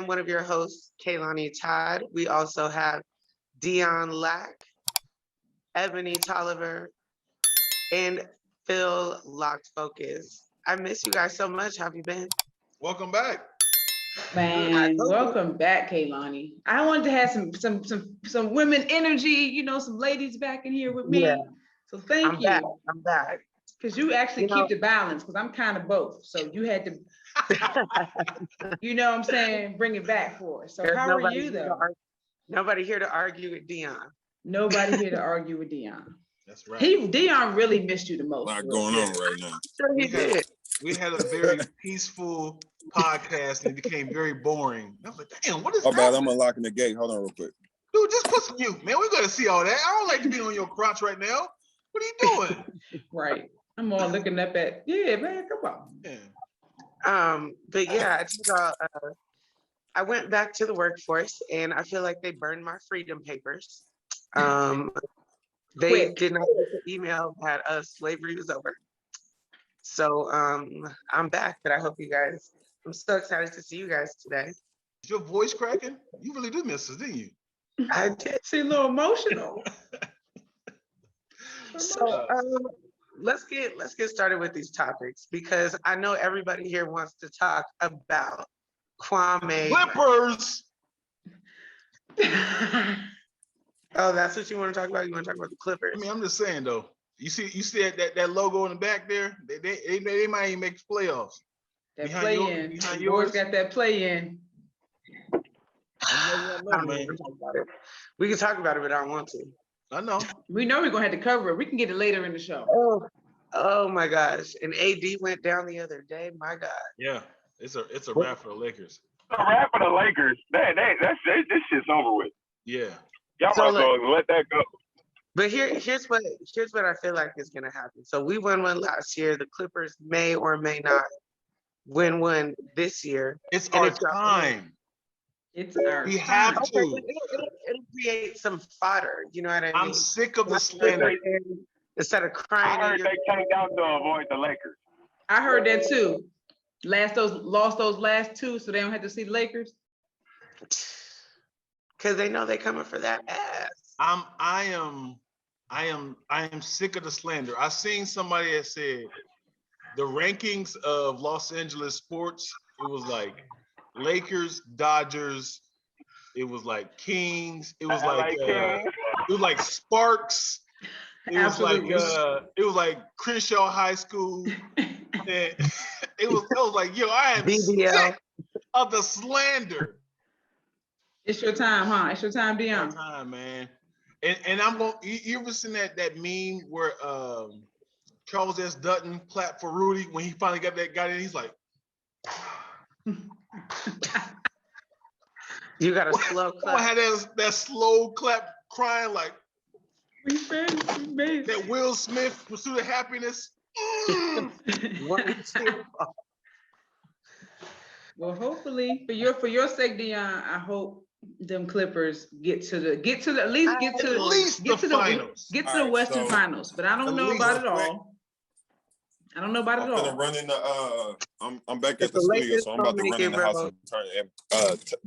one of your hosts, Kaylani Todd. We also have Dion Lack, Ebonie Tolliver, and Phill Locked Focus. I miss you guys so much. How have you been? Welcome back. Man, welcome back, Kaylani. I wanted to have some women energy, you know, some ladies back in here with me. Yeah. So thank you. I'm back. Because you actually keep the balance, because I'm kind of both. So you had to, you know what I'm saying, bring it back for us. So There's how are you though? Nobody here to argue with Dion. Nobody here to argue with Dion. That's right. Dion really missed you the most. A lot going on right now. Sure he did. We had a very peaceful podcast and it became very boring. I was like, damn, what is Oh, bad. happening? I'm unlocking the gate. Hold on real quick. Dude, just put some mute, man. We gotta see all that. I don't like to be on your crotch right now. What are you doing? Right. I'm all looking up at, yeah, man, come on. Yeah. But yeah, I think I went back to the workforce and I feel like they burned my freedom papers. They did not get the email that slavery was over. So I'm back, but I hope you guys, I'm so excited to see you guys today. Is your voice cracking? You really do miss us, didn't you? I did. See, a little emotional. So let's get started with these topics because I know everybody here wants to talk about Kwame. Clippers. Oh, that's what you want to talk about? You want to talk about the Clippers? I mean, I'm just saying though. You see that logo in the back there? They might even make the playoffs. That play-in. Behind yours got that play-in. We can talk about it, but I don't want to. I know. We know we're gonna have to cover it. We can get it later in the show. Oh my gosh! And AD went down the other day. My God. Yeah, it's a wrap for the Lakers. A wrap for the Lakers. This shit's over with. Yeah. Y'all might as well let that go. But here's what I feel like is gonna happen. So we won one last year. The Clippers may or may not win one this year. It's our time. It's our We have time. to. It'll create some fodder. You know what I mean? I'm sick of the slander. Instead of crying, I heard they came down to avoid the Lakers. I heard that too. Lost those last two, so they don't have to see the Lakers. Because they know they're coming for that ass. I am sick of the slander. I seen somebody that said the rankings of Los Angeles sports, it was like Lakers, Dodgers, it was like Kings, it was like Sparks, it was like Crenshaw High School. And it was like, yo, I am sick of the slander. It's your time, huh? It's your time, Dion. It's your time, man. And I'm going. You ever seen that meme where Charles S. Dutton clapped for Rudy when he finally got in? He's like, you got a slow clap. I had that slow clap, crying like that. Will Smith Pursuit of Happiness. Well, hopefully for your sake, Dion, I hope them Clippers get to the Western Finals. But I don't know about it all. I don't know about it all. I'm running I'm back at the studio, so I'm about to run in the house and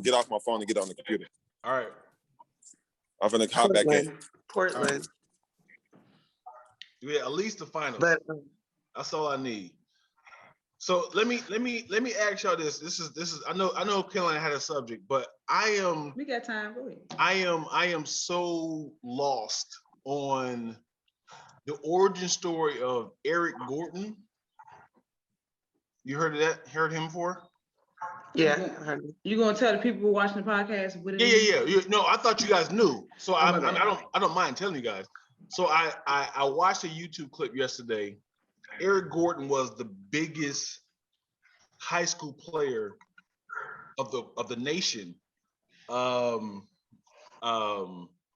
get off my phone and get on the computer. All right. I'm gonna hop back in. Portland. Yeah, at least the finals. But that's all I need. So let me ask y'all this. This is I know Caroline had a subject, but we got time. Go ahead. I am so lost on the origin story of Eric Gordon. You heard of that? Heard him before? Yeah. You gonna tell the people who are watching the podcast what it is? Yeah. No, I thought you guys knew. So I don't mind telling you guys. So I watched a YouTube clip yesterday. Eric Gordon was the biggest high school player of the nation.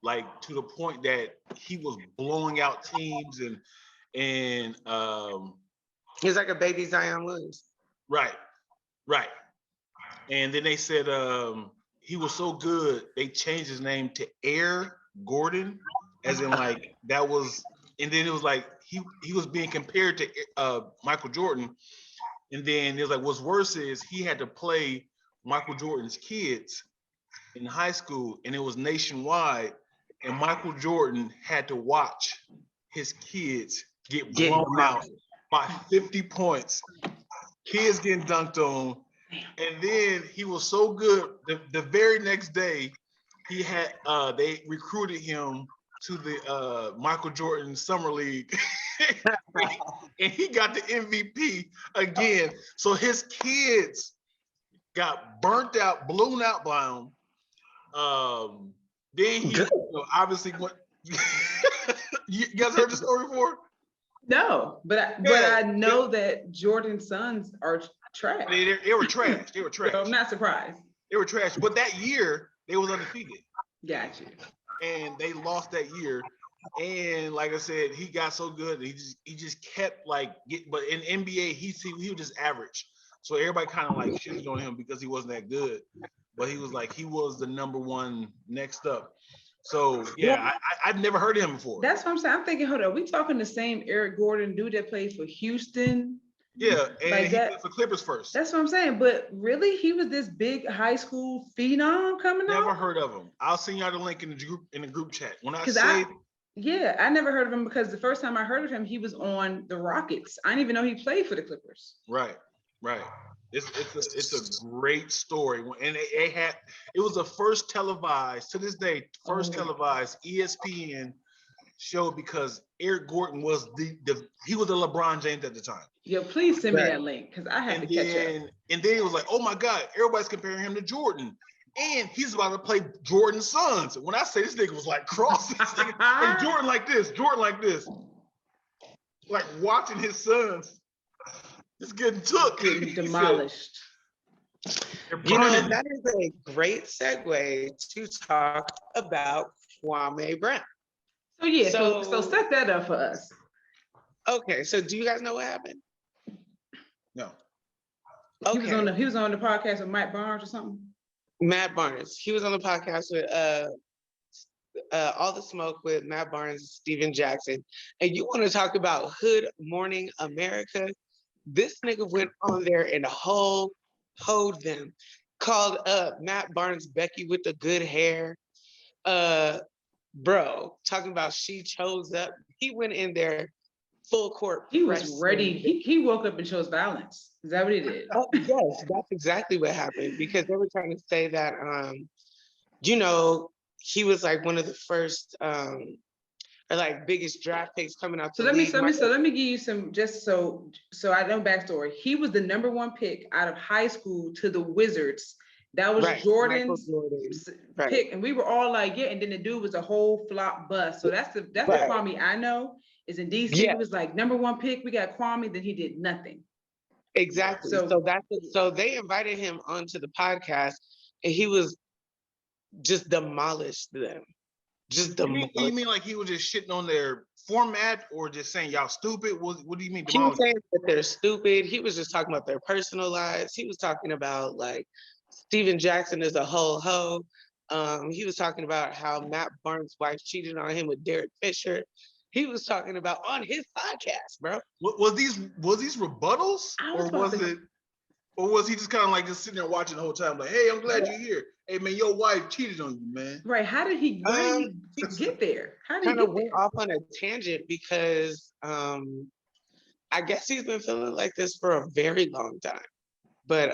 Like to the point that he was blowing out teams and he's like a baby Zion Williams. Right. And then they said he was so good they changed his name to Air Gordon, as in like that was, and then it was like he was being compared to Michael Jordan, and then it was like what's worse is he had to play Michael Jordan's kids in high school, and it was nationwide. And Michael Jordan had to watch his kids get blown out by 50 points. Kids getting dunked on. And then he was so good. The very next day, he had they recruited him to the Michael Jordan Summer League. And he got the MVP again. So his kids got burnt out, blown out by him. Then he obviously went. You guys heard the story before? No, but I know that Jordan's sons are trash. They were trash. They were trash. So I'm not surprised. They were trash. But that year, they was undefeated. Gotcha. And they lost that year. And like I said, he got so good. He just kept like but in NBA, he was just average. So everybody kind of like shitted on him because he wasn't that good. But he was like, he was the number one next up. So yeah, I'd never heard of him before. That's what I'm saying. I'm thinking, hold on, we talking the same Eric Gordon dude that played for Houston? Yeah, and like he played for Clippers first. That's what I'm saying. But really, he was this big high school phenom coming out? Never heard of him. I'll send y'all the link in the group chat. When I say I never heard of him because the first time I heard of him, he was on the Rockets. I didn't even know he played for the Clippers. Right. It's a great story, and it was the first televised televised ESPN show because Eric Gordon was he was the LeBron James at the time. Yeah, please send me that link because I have to catch up. And then it was like, oh my God, everybody's comparing him to Jordan. And he's about to play Jordan's sons. When I say this nigga was like cross, and Jordan like this. Like watching his sons just getting demolished. You know, that is a great segue to talk about Kwame Brown. So yeah, so set that up for us. Okay, so do you guys know what happened? No. Okay. He was on the podcast with Mike Barnes or something. Matt Barnes. He was on the podcast with All the Smoke with Matt Barnes and Steven Jackson. And you want to talk about Hood Morning America? This nigga went on there and hoed them. Called Matt Barnes Becky with the good hair. Bro, talking about she chose up. He went in there full court. He was ready. He woke up and chose violence. Is that what he did? Oh, yes, that's exactly what happened because they were trying to say that, he was like one of the first or like biggest draft picks coming out. So let me give you some, just so I know backstory. He was the #1 pick out of high school to the Wizards. That was Jordan's pick, and we were all like, yeah. And then the dude was a whole flop bust. So that's the Kwame I know is in DC. He was like #1 pick. We got Kwame. Then he did nothing. Exactly. So they invited him onto the podcast, and he was just demolished them. Just demolished. You mean like he was just shitting on their format, or just saying y'all stupid? What do you mean? He was saying that they're stupid. He was just talking about their personal lives. He was talking about like Steven Jackson is a whole hoe. He was talking about how Matt Barnes' wife cheated on him with Derek Fisher. He was talking about on his podcast, bro. Was these rebuttals, or was he just kind of like just sitting there watching the whole time, like, hey, I'm glad you're here. Hey man, your wife cheated on you, man. Right? How did he get there? How did he get went off on a tangent because I guess he's been feeling like this for a very long time. But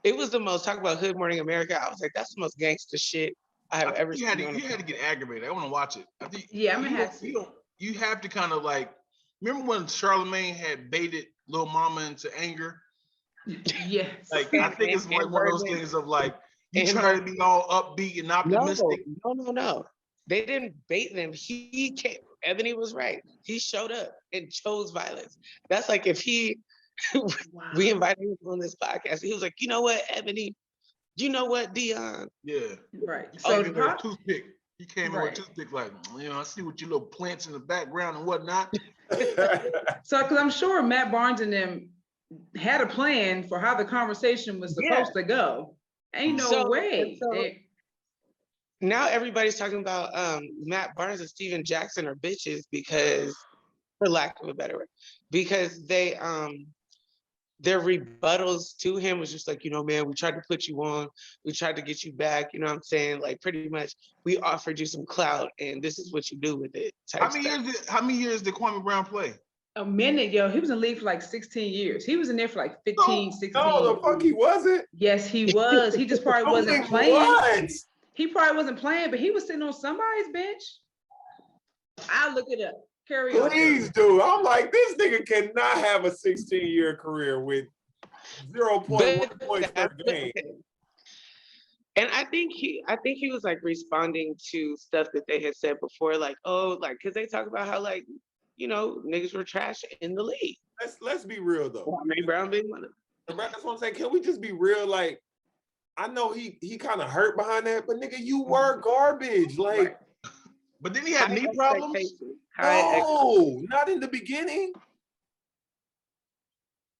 it was the most talk about Hood Morning America. I was like, that's the most gangster shit I have ever seen. You had to get aggravated. I want to watch it. I think I'm gonna have to. You have to kind of like remember when Charlemagne had baited Lil Mama into anger. Yes. Like I think it's like one of those things of like you trying to be all upbeat and optimistic. No. They didn't bait them. He came. Ebonie was right. He showed up and chose violence. That's like if he we invited him on this podcast. He was like, you know what, Ebonie? You know what, Dion? Yeah. Right. So toothpick. He came in with a toothpick, like, I see what your little plants in the background and whatnot. So, because I'm sure Matt Barnes and them had a plan for how the conversation was supposed to go. Ain't no way. Now everybody's talking about Matt Barnes and Steven Jackson are bitches because, for lack of a better word, because they their rebuttals to him was just like, you know, man, we tried to put you on, we tried to get you back, you know what I'm saying? Like pretty much we offered you some clout and this is what you do with it. How many years did Kwame Brown play? A minute, yo. He was in the league for like 16 years. He was in there for like 15, 16. No, the fuck he wasn't. Yes, he was. He just probably wasn't playing. What? He probably wasn't playing, but he was sitting on somebody's bench. I'll look it up. Carry on. Please do. I'm like, this nigga cannot have a 16-year career with 0.1 points per game. And I think he was like responding to stuff that they had said before, like, oh, like, cause they talk about how like, you know, niggas were trash in the league. Let's be real though. Kwame Brown being one of them. That's what I'm saying. Can we just be real? Like, I know he kind of hurt behind that, but nigga, you were garbage. Like, Right. But didn't he have knee problems? No, not in the beginning.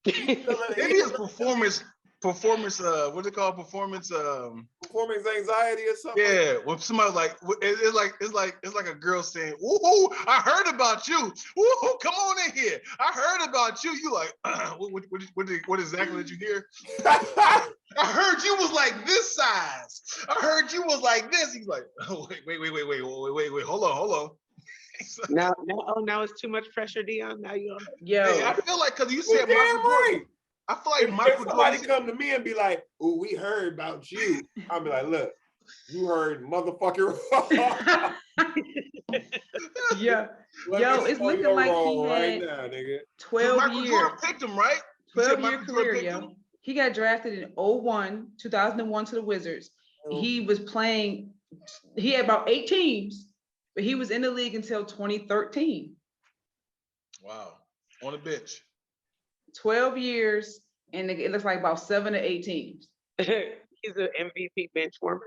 Maybe his performance, what's it called? Performance anxiety or something. Yeah, when somebody it's like a girl saying, "Ooh, I heard about you. Ooh, come on in here. I heard about you." You like, what exactly did you hear? I heard you was like this size. I heard you was like this. He's like, oh, wait, hold on. Now it's too much pressure, Dion. Now you Hey, I feel like because you said Michael Jordan. I feel like Michael Jordan come to me and be like, "Oh, we heard about you." I'll be like, "Look, you heard motherfucker." Yeah, yo, it's looking like he had right now, nigga. 12 Michael years. Jordan picked him, right? 12-year career, yo. He got drafted in 2001 to the Wizards. He was playing. He had about 8 teams, but he was in the league until 2013. Wow, on the bench. 12 years, and it looks like about 7 or 8 teams. He's an MVP bench warmer.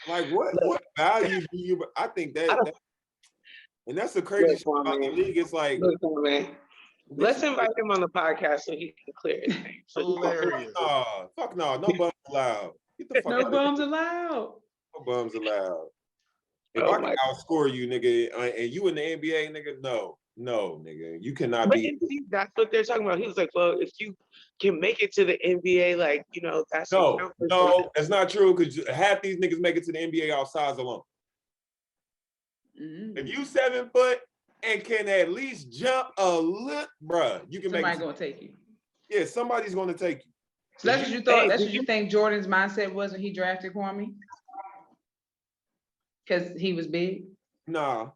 Like what value do you? I think that and that's the crazy shit about the league. It's like, let's invite him on the podcast so he can clear his name. Hilarious. Fuck no bums allowed. Get the fuck no bums allowed. No bums allowed. If I can outscore you, nigga, and you in the NBA, nigga, no, nigga, you cannot be. That's what they're talking about. He was like, well, if you can make it to the NBA, like, you know, that's no, that's not true, because half these niggas make it to the NBA off size alone. Mm-hmm. If you 7 foot and can at least jump a little, bruh, you can Somebody gonna take you. Yeah, somebody's gonna take you. So that's what you thought. That's what you think Jordan's mindset was when he drafted Kwame? Because he was big? Nah.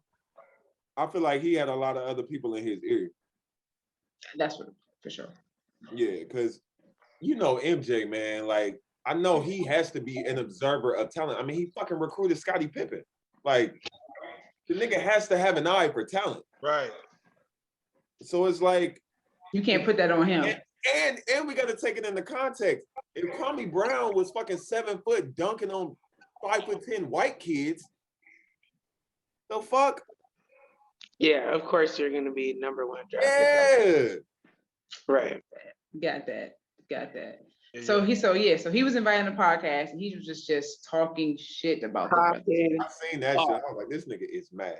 I feel like he had a lot of other people in his ear. That's what, for sure. Yeah, because you know MJ, man, like, I know he has to be an observer of talent. I mean, he fucking recruited Scottie Pippen. Like, the nigga has to have an eye for talent. Right. So it's like, you can't put that on him. And we got to take it into context. If Kwame Brown was fucking 7 foot dunking on 5'10" white kids, the fuck? Yeah, of course you're gonna be number 1 draft. Yeah. Right. Got that. Yeah. So he was invited on the podcast and he was just talking shit about the brothers. I seen that shit. I was like, this nigga is mad.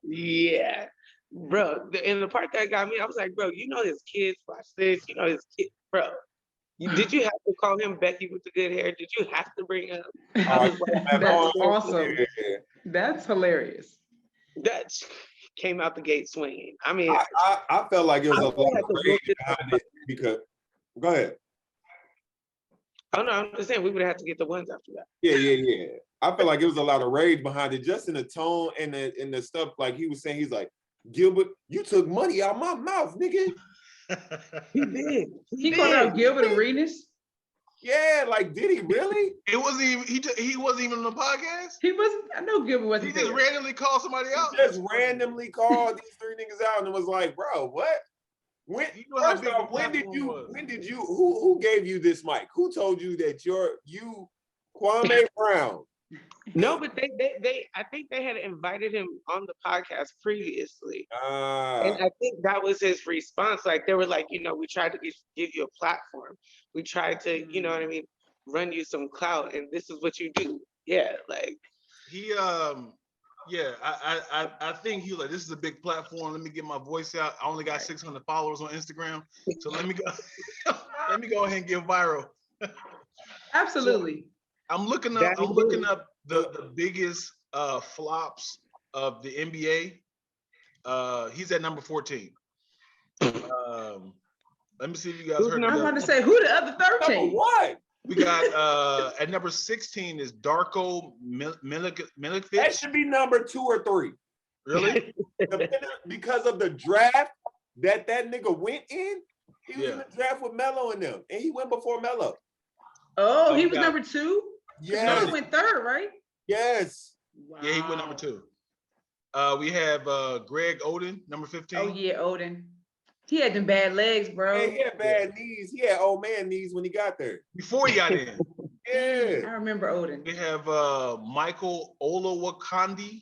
Yeah. Bro, and the part that got me, I was like, bro, you know his kids watch this, you know his kids, bro. Did you have to call him Becky with the good hair? Did you have to bring up? That's awesome. Yeah. That's hilarious. That came out the gate swinging. I mean, I felt like it was a lot of rage behind it because. Go ahead. Oh no, I'm just saying we would have to get the ones after that. Yeah. I feel like it was a lot of rage behind it, just in the tone and the stuff. Like he was saying, he's like, Gilbert, you took money out my mouth, nigga. He did. He called out Gilbert Arenas. Yeah, like, did he really? It wasn't even. He wasn't even on the podcast. He wasn't. I know Gilbert wasn't. He just randomly called somebody out. He just randomly called these 3 niggas out and was like, bro, what? When did you? Who gave you this mic? Who told you that you Kwame Brown? No, but they I think they had invited him on the podcast previously. And I think that was his response. Like they were like, you know, we tried to give you a platform. We tried to, you know what I mean, run you some clout, and this is what you do. Yeah, like he Yeah, I think he was like, this is a big platform. Let me get my voice out. I only got 600 followers on Instagram, so let me go. Let me go ahead and get viral. Absolutely. So I'm looking up the biggest flops of the NBA. He's at number 14. Let me see if you guys heard. I'm about to say, who the other 13? What? We got at number 16 is Darko Milicic. That should be number 2 or 3. Really? Because of the draft that nigga went in. He was in the draft with Melo and them, and he went before Melo. Oh, he was number 2? Yes. Melo went 3rd, right? Yes. Wow. Yeah, he went number 2. We have Greg Oden, number 15. Oh yeah, Oden. He had them bad legs, bro. Hey, he had bad knees. He had old man knees when he got there. Before he got in. Yeah. I remember Oden. We have Michael Olowokandi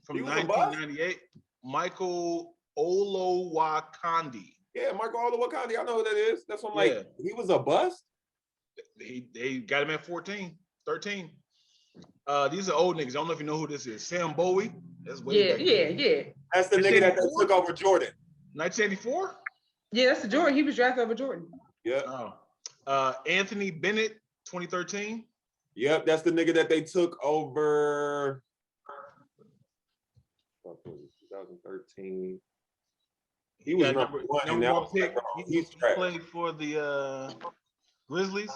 from 1998. Michael Olowokandi. Yeah, Michael Olowokandi. I know who that is. That's what I'm like. He was a bust. They got him at 13. These are old niggas. I don't know if you know who this is. Sam Bowie. That's way back yeah. That's the nigga that took over Jordan. 1984? Yeah, that's the Jordan. He was drafted over Jordan. Yeah. Oh. Anthony Bennett, 2013. Yep, that's the nigga that they took over. 2013. He was number one pick. He played for the Grizzlies.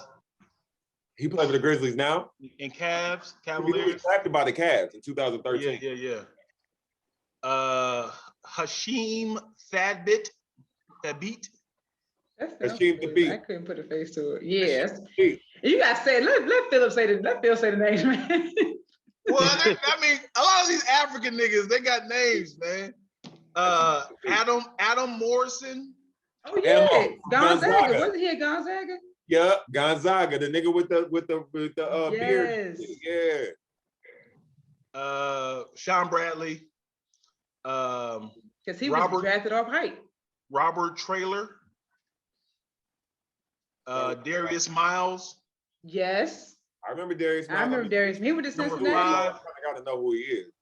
He played for the Grizzlies now? And Cavaliers. He was drafted by the Cavs in 2013. Yeah. Hashim Thabit. Hashim Thabit. I couldn't put a face to it. Yes. You gotta say, let Phil say the name, man. Well, I mean, a lot of these African niggas, they got names, man. Adam Morrison. Oh yeah, Gonzaga. Wasn't he at Gonzaga? Yeah, Gonzaga, the nigga with the beard. Yeah. Sean Bradley. Because he was drafted off height. Robert Traylor. Darius Miles. Yes. I remember Darius Miles. I remember Darius. He was to Cincinnati. I gotta know who he is.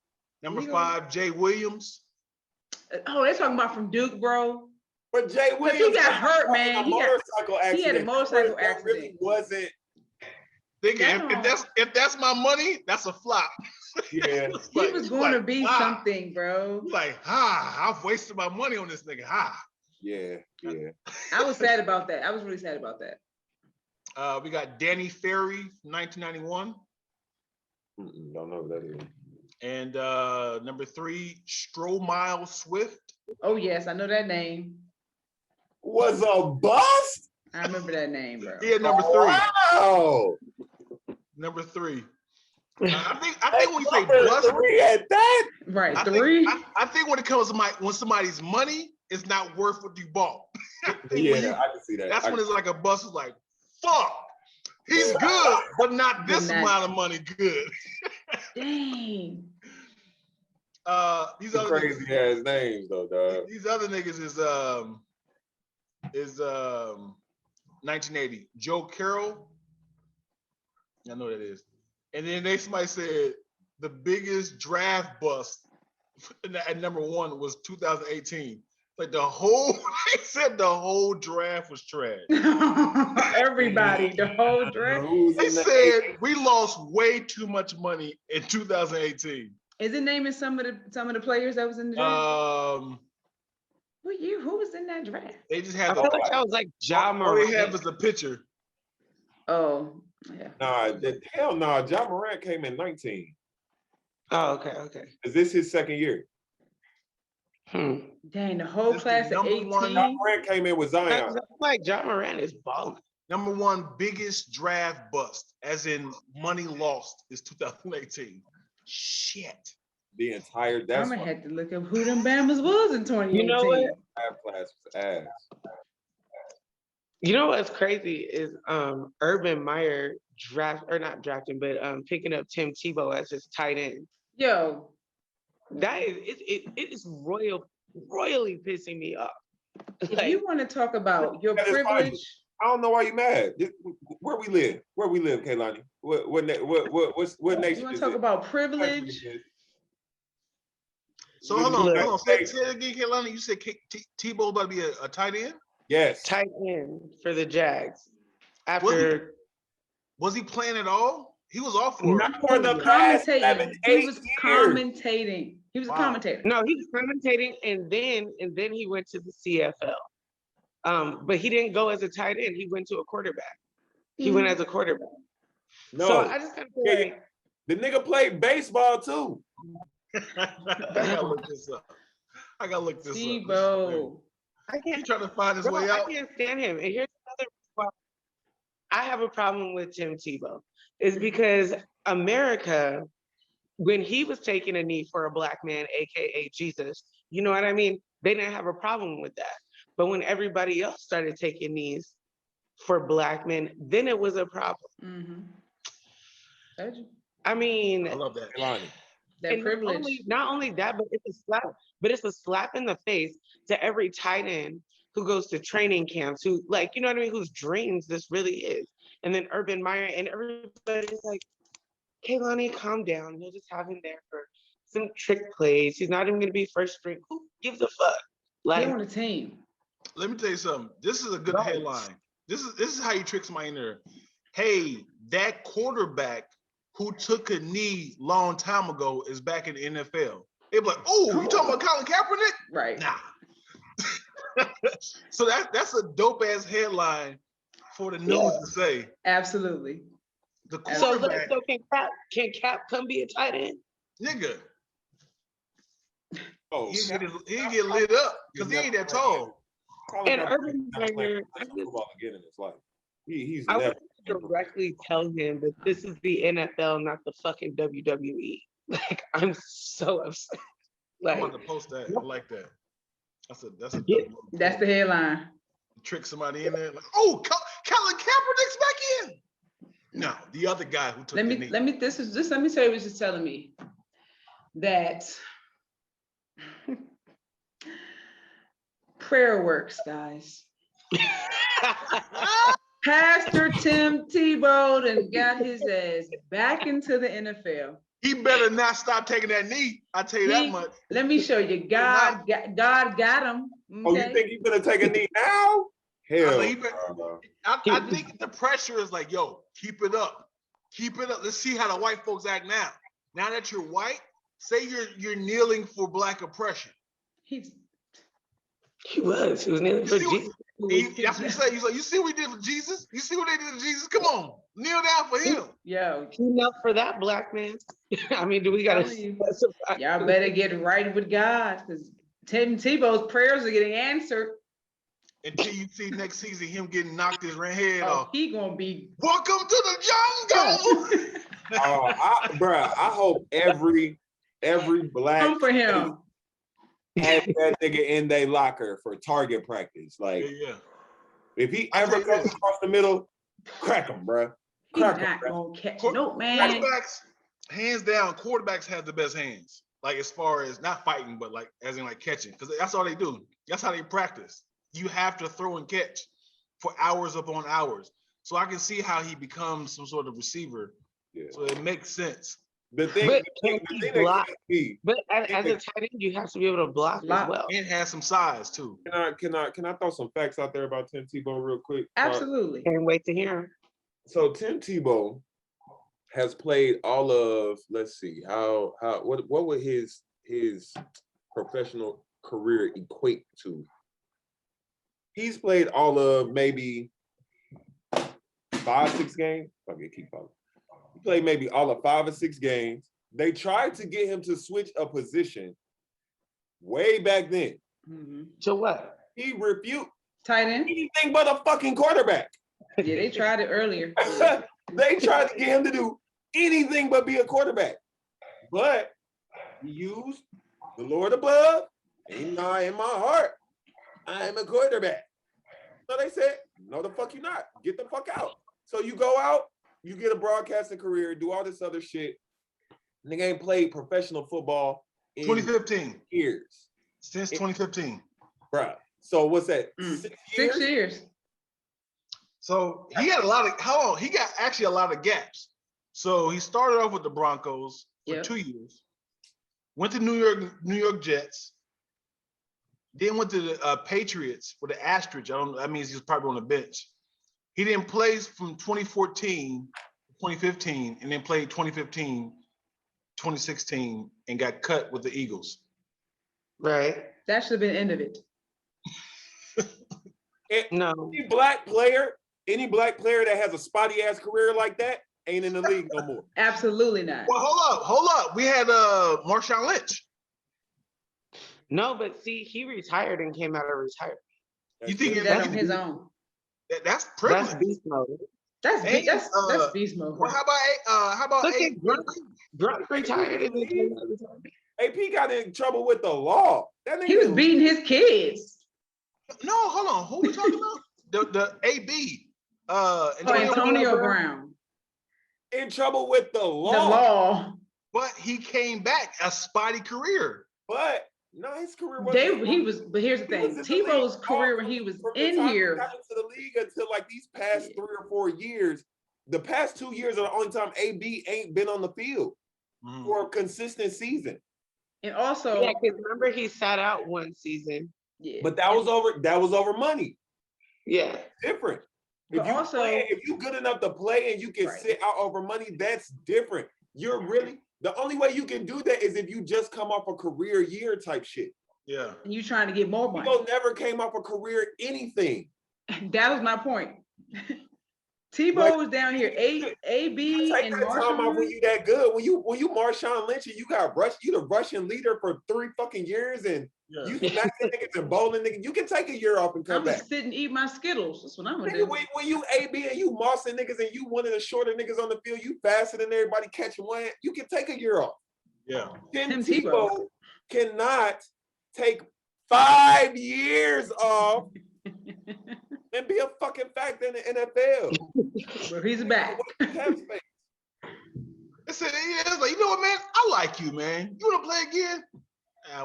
Number 5, Jay Williams. Oh, they're talking about from Duke, bro. But Jay Williams, he got hurt, man. He had a motorcycle accident. Really wasn't. If that's my money, that's a flop. Yeah, he was going to be something, bro. Like, I've wasted my money on this nigga. Yeah. I was sad about that. I was really sad about that. We got Danny Ferry, 1991. Don't know who that is. And number 3, Stromile Swift. Oh yes, I know that name. Was a bust? I remember that name, bro. Yeah, number 3. Wow. Number 3. I think when you say bust, 3 at that, right? 3. I think when it comes to when somebody's money is not worth what you bought. I can see that. That's when it's like a bust. Is like, fuck, he's good, but not this amount of money. Good. Dang. These other crazy ass names though, dog. These other niggas is 1980. Joe Carroll. I know what that is. And then somebody said the biggest draft bust at number 1 was 2018. Like they said the whole draft was trash. Everybody, the whole draft. They said we lost way too much money in 2018. Is it naming some of the players that was in the draft? Who was in that draft? They just had. I feel like that was like Ja Morant. All they had was the picture. Oh, yeah. Hell no. Ja Morant came in 19. Oh, okay. Is this his second year? Dang, the whole class of 18. Ja Morant came in with Zion. I feel like Ja Morant is balling. Number 1 biggest draft bust, as in money lost, is 2018. Shit. The entire. I'm gonna have to look up who them Bamas was in 2018. You know what? Draft class was ass. You know what's crazy is Urban Meyer picking up Tim Tebow as his tight end. Yo, that is it is royally pissing me off. If you want to talk about your privilege, I don't know why you mad. Where we live, Kaylani? What nation? You want to talk about privilege? So hold on. Say it again, Kaylani. You said Tebow about to be a tight end? Yes. Tight end for the Jags. Was he playing at all? He was off for Not for the past 7, 8 He was commentating. He was a commentator. No, he was commentating, and then he went to the CFL. But he didn't go as a tight end. He went to a quarterback. He went as a quarterback. No, so I just kind of feel like the nigga played baseball too. I gotta look this up. Tebow. He's trying to find his way out. I can't stand him. And here's another problem. I have a problem with Tim Tebow. Is because America, when he was taking a knee for a black man, aka Jesus, you know what I mean? They didn't have a problem with that. But when everybody else started taking knees for black men, then it was a problem. I mean, I love that. That privilege. Not only that, but it's a slap in the face to every tight end who goes to training camps, who, like, you know what I mean, whose dreams this really is. And then Urban Meyer and everybody's like, Kaylani, calm down. You'll just have him there for some trick plays. He's not even gonna be first string. Who gives a fuck? Like, they're on the team. Let me tell you something. This is a good headline. This is how you trick somebody in there. Hey, that quarterback who took a knee long time ago is back in the NFL. They'd be like, oh, you talking about Colin Kaepernick? Right. Nah. So that's a dope ass headline for the news to say. Absolutely. The quarterback. So can Cap come be a tight end? Nigga. Oh, he get lit up because he ain't that tall. And Urban Meyer, again in his life. He's I never would directly tell him that this is the NFL, not the fucking WWE. Like, I'm so upset. Like, I'm about to post that. I like that. That's the headline. Trick somebody in there. Like, oh, Colin Kaepernick's back in. No, the other guy who took the knee. Let me tell you what you're telling me. That prayer works, guys. Pastor Tim Tebow and got his ass back into the NFL. He better not stop taking that knee. I tell you that much. Let me show you. God got him. Okay? Oh, you think he's gonna take a knee now? Hell, I think the pressure is like, yo, keep it up. Keep it up. Let's see how the white folks act now. Now that you're white, say you're kneeling for black oppression. He was kneeling for Jesus. That's what you say. He's like, you see what we did for Jesus? You see what they did to Jesus? Come on, kneel down for him. Yo, he knelt for that black man. I mean, do we gotta specify? Y'all better get right with God, because Tim Tebow's prayers are getting answered. Until you see next season him getting knocked his head off. He gonna be welcome to the jungle. I hope every black come for him. Have that nigga in their locker for target practice. Like, if he ever comes across the middle, crack him, bro. He's not gonna catch no man. Quarterbacks, hands down, quarterbacks have the best hands. Like, as far as not fighting, but like as in like catching, because that's all they do. That's how they practice. You have to throw and catch for hours upon hours. So I can see how he becomes some sort of receiver. Yeah. So it makes sense. But as a tight end, you have to be able to block as well. And has some size too. Can I throw some facts out there about Tim Tebow real quick? Absolutely. Can't wait to hear him. So Tim Tebow has played all of, let's see, what would his professional career equate to? He's played all of maybe 5-6 games. I'm gonna keep following. He played maybe all of 5 or 6 games. They tried to get him to switch a position way back then. Mm-hmm. To what? He refused. Tight end? Anything but a fucking quarterback. Yeah, they tried it earlier. They tried to get him to do anything but be a quarterback. But he used the Lord above, and now in my heart, I am a quarterback. So they said, no, the fuck you not. Get the fuck out. So you go out, you get a broadcasting career, do all this other shit. Nigga ain't played professional football in 2015 years. Since 2015. Bruh. So what's that? 6 years? 6 years. So he had a lot of he got actually a lot of gaps. So he started off with the Broncos for 2 years, went to New York Jets, then went to the Patriots with the asterisk. That means he was probably on the bench. He didn't play from 2014 to 2015, and then played 2015, 2016, and got cut with the Eagles. Right. That should have been the end of it. No. Any black player that has a spotty ass career like that ain't in the league no more. Absolutely not. Well, hold up. We had Marshawn Lynch. No, but see, he retired and came out of retirement. You think He did that on his own? That's privilege. That's beast mode. That's beast mode. Well, how about Look at Grunt retired and then came out of retirement. AP got in trouble with the law. He was beating his kids. No, hold on. Who we talking about? the AB. Antonio Brown. In trouble with the law. The law. But he came back, a spotty career. But no, his career was. But here's the thing: Tebow's career when he was in here. He got into the league until like these past 3 or 4 years. The past 2 years are the only time AB ain't been on the field for a consistent season. And also, yeah, because remember he sat out one season. Yeah. But that was over money. Yeah. Different. If you good enough to play and you can sit out over money, that's different. You're really the only way you can do that is if you just come off a career year type shit. Yeah. And you trying to get more money. Tebow never came off a career anything. That was my point. Tebow was down here. AB and Marshawn. When you that good, when you Marshawn Lynch and you got you the Russian leader for 3 fucking years and you smacking niggas and bowling niggas, you can take a year off and come back. I'm sit and eat my Skittles. That's what I'm gonna nigga, do. When you AB and you mossing niggas and you one of the shorter niggas on the field, you faster than everybody catching one, you can take a year off. Yeah. Tim Tebow cannot take 5 years off and be a fucking factor in the NFL. Well, he's back. It's like, you know what, man? I like you, man. You want to play again?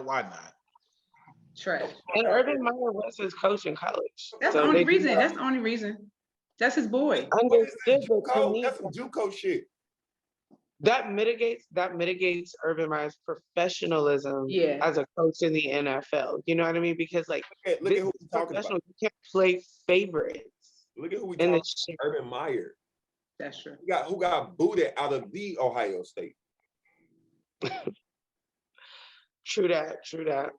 Why not? Trash. And Urban Meyer was his coach in college. That's the only reason. That's the only reason. That's his boy. Understood, but to me, that's some JUCO shit. That mitigates Urban Meyer's professionalism as a coach in the NFL. You know what I mean? Because like, look at who we're talking about. You can't play favorites. Look at who we talking about. Urban Meyer. That's true. Who got booted out of the Ohio State. True that.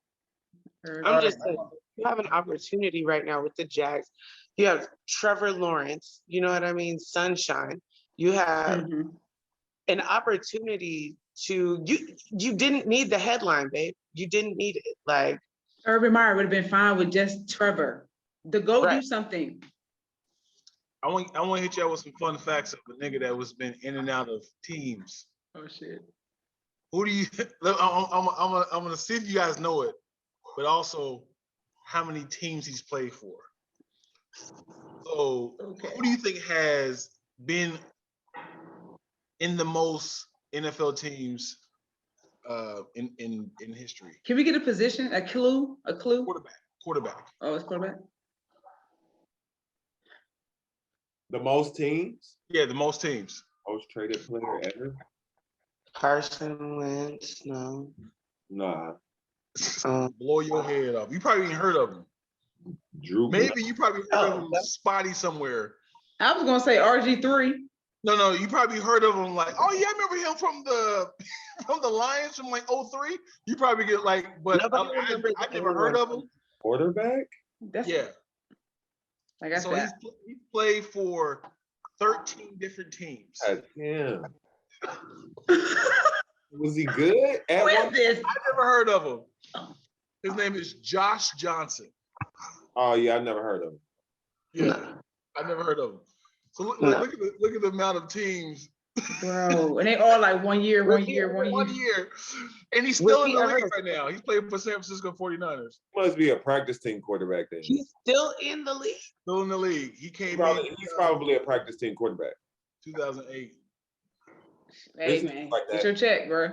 I'm just saying, you have an opportunity right now with the Jags. You have Trevor Lawrence, you know what I mean? Sunshine. You have an opportunity to, you didn't need the headline, babe. You didn't need it. Like, Urban Meyer would have been fine with just Trevor. Do something. I want to hit you out with some fun facts of the nigga that was been in and out of teams. Oh shit. Who do you? I'm gonna see if you guys know it, but also how many teams he's played for. So, who do you think has been in the most NFL teams in history? Can we get a position? A clue? Quarterback. Oh, it's quarterback. The most teams? Yeah, the most teams. Most traded player ever? Carson Wentz, no. Nah. Blow your head off. You probably ain't heard of him. Drew. Maybe you probably heard of him spotty somewhere. I was gonna say RG3. No, you probably heard of him like, oh yeah, I remember him from the Lions from like 03. You probably get like, but I never heard of him. Quarterback? I got so that. He played for 13 different teams. Yeah. Was he good? Who is this? I never heard of him. His name is Josh Johnson. Oh yeah, I never heard of him. Yeah, I never heard of him. So look at the amount of teams. Bro, and they all like 1 year. And he's still in the league right now. He's playing for San Francisco 49ers. Must be a practice team quarterback then. He's still in the league. Still in the league. He came He's probably a practice team quarterback. 2008. Hey man, get your check, bro.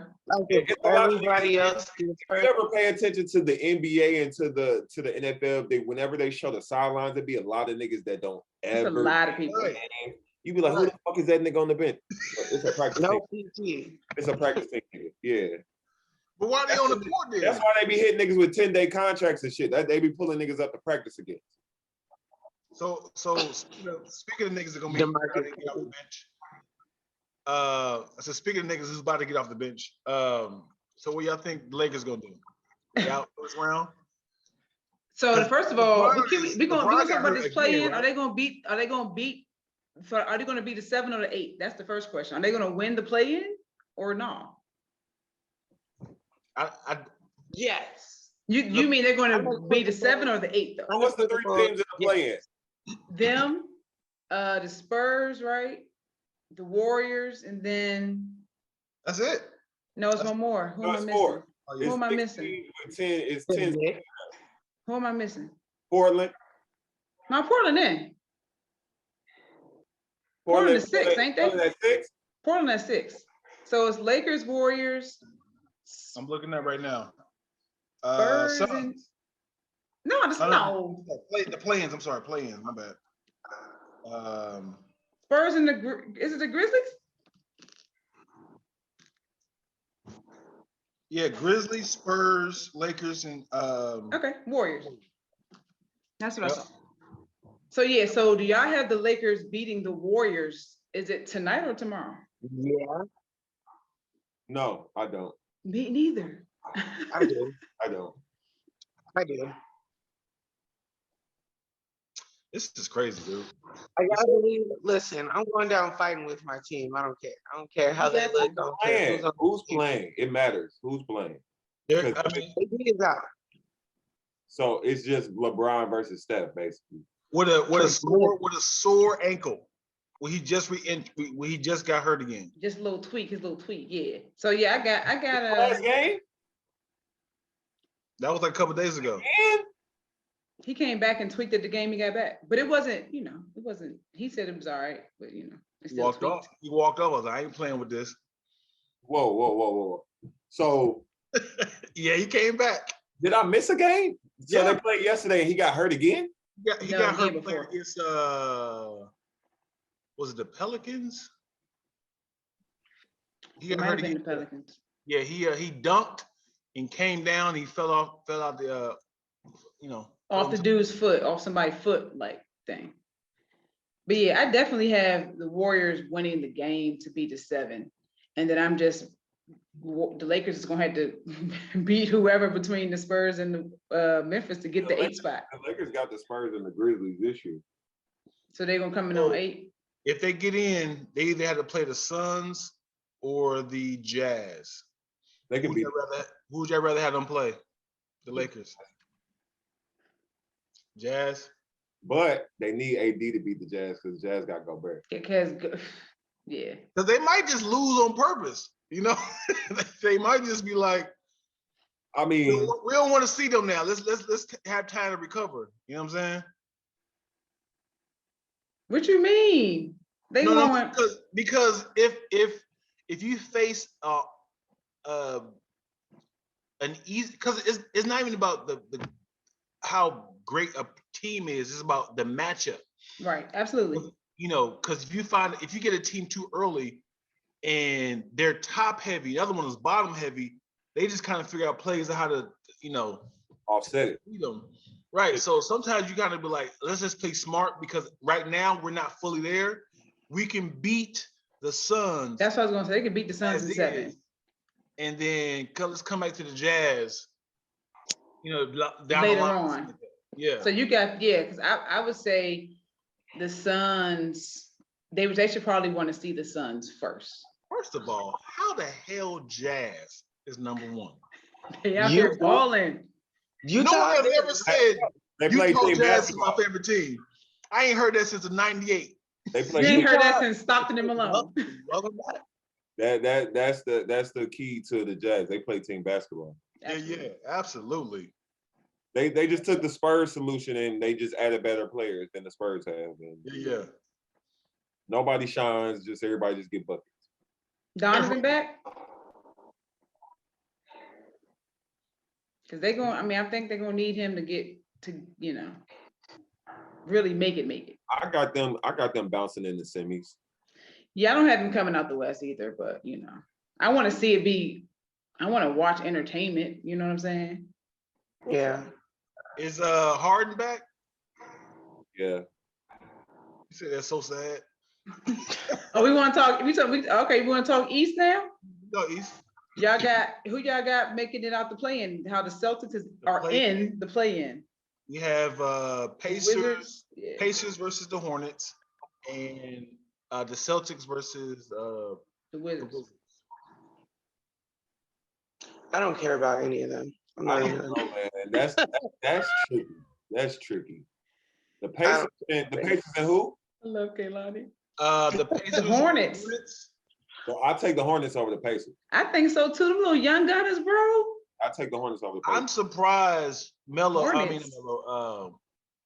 Everybody else. If you ever pay attention to the NBA and to the NFL, whenever they show the sidelines, there be a lot of niggas that don't ever. It's a lot of people. You be like, who the fuck is that nigga on the bench? It's a practice. No PT. It's a practice thing, nigga. Yeah. But why they on the court then? That's why they be hitting niggas with 10-day contracts and shit. They be pulling niggas up to practice again. So speaking of niggas that gonna be about to get off the bench. So speaking of niggas who's about to get off the bench. So what y'all think the Lakers gonna do? They out this round? So first of all, we gonna talk about this play-in. Right? Are they gonna beat the 7 or the 8? That's the first question. Are they gonna win the play-in or no? Yes. You mean they're gonna be the 7 or the 8 though? What's the 3 teams in the play-in? Them, the Spurs, right? The Warriors, and then That's it. no, it's one more. Who am I missing? 4. Who am I missing? 10 is 10. Who am I missing? Portland. No, Portland in. Portland is 6, ain't they? Portland at 6. Portland at 6. So it's Lakers, Warriors. I'm looking at right now. Spurs Suns. and no. The play-ins. I'm sorry, play-ins. My bad. Spurs and is it the Grizzlies? Yeah, Grizzlies, Spurs, Lakers, and Okay, Warriors. That's what I saw. So yeah, so do y'all have the Lakers beating the Warriors? Is it tonight or tomorrow? Yeah. No, I don't. Me neither. I do. I don't. I do. this is crazy, dude. I gotta believe. Listen, I'm going down fighting with my team. I don't care. I don't care how they look. I don't care who's playing. It matters. Who's playing. I mean, AD is out. So it's just LeBron versus Steph, basically. with a sore ankle. When he just got hurt again. Just a little tweak, his little tweak, yeah. So yeah, I got a last game. That was like a couple days ago. And he came back and tweaked at the game he got back. But it wasn't, he said it was all right, but it's He still walked tweaked. off. He walked off. I was like, I ain't playing with this. Whoa. So yeah, he came back. did I miss a game? So Yeah. they played yesterday and he got hurt again? Yeah, he No, got the game hurt playing before. against was it the Pelicans? He It got might hurt have been the again. Pelicans. Yeah, he dunked and came down. He fell out the Off the dude's foot, off somebody's foot, like thing. But yeah, I definitely have the Warriors winning the game to beat the 7. And then the Lakers is gonna have to beat whoever between the Spurs and the Memphis to get the 8 spot. The Lakers got the Spurs and the Grizzlies this year. So they're gonna come in on 8. If they get in, they either had to play the Suns or the Jazz. They can beat. Who would you rather have them play? The Lakers. Jazz. But they need AD to beat the Jazz because the Jazz got Gobert. Yeah. Because they might just lose on purpose. They might just be like, I mean, we don't want to see them now. Let's have time to recover. You know what I'm saying? What you mean? They No, want because if you face an easy, because it's not even about the how great a team is. It's about the matchup. right, absolutely. Because if you get a team too early and they're top heavy, the other one is bottom heavy, they just kind of figure out plays on how to, offset it. beat them. Right. So sometimes you gotta be like, let's just play smart because right now we're not fully there. We can beat the Suns. That's what I was gonna say. They can beat the Suns as in is, 7. and then let's come back to the Jazz. Down Later the line. on. Yeah. So you got, because I would say the Suns, they should probably want to see the Suns first. First of all, how the hell Jazz is number 1? They out here balling. No one has ever said They play Utah team Jazz is my basketball. favorite team. I ain't heard that since the '98. They You play. ain't heard that since Stockton and Malone. Welcome back. That's the key to the Jazz. They play team basketball. Yeah, absolutely. They just took the Spurs solution and they just added better players than the Spurs have. And Yeah. nobody shines, just everybody just get buckets. Donovan back? Because they're going, I mean, I think they're gonna need him to get to, really make it. I got them bouncing in the semis. Yeah, I don't have them coming out the West either, but I want to see it be, I want to watch entertainment, you know what I'm saying? Yeah. Is Harden back? Yeah. You said that's so sad. Oh, we want to talk, okay, we want to talk East now? No, East. Who y'all got making it out the play-in? How the Celtics are in the play-in? We have Pacers, Yeah. Pacers versus the Hornets, and the Celtics versus The Wizards. I don't care about any of them. I'm not even. Oh, man, that's tricky. That's tricky. The Pacers and who? I love Kaylani. The Pacers, The Hornets. So I'll take the Hornets over the Pacers. I think so too. Them little young gunners, bro. I'll take the Hornets over the Pacers. I'm surprised Melo. Hornets. I mean Melo.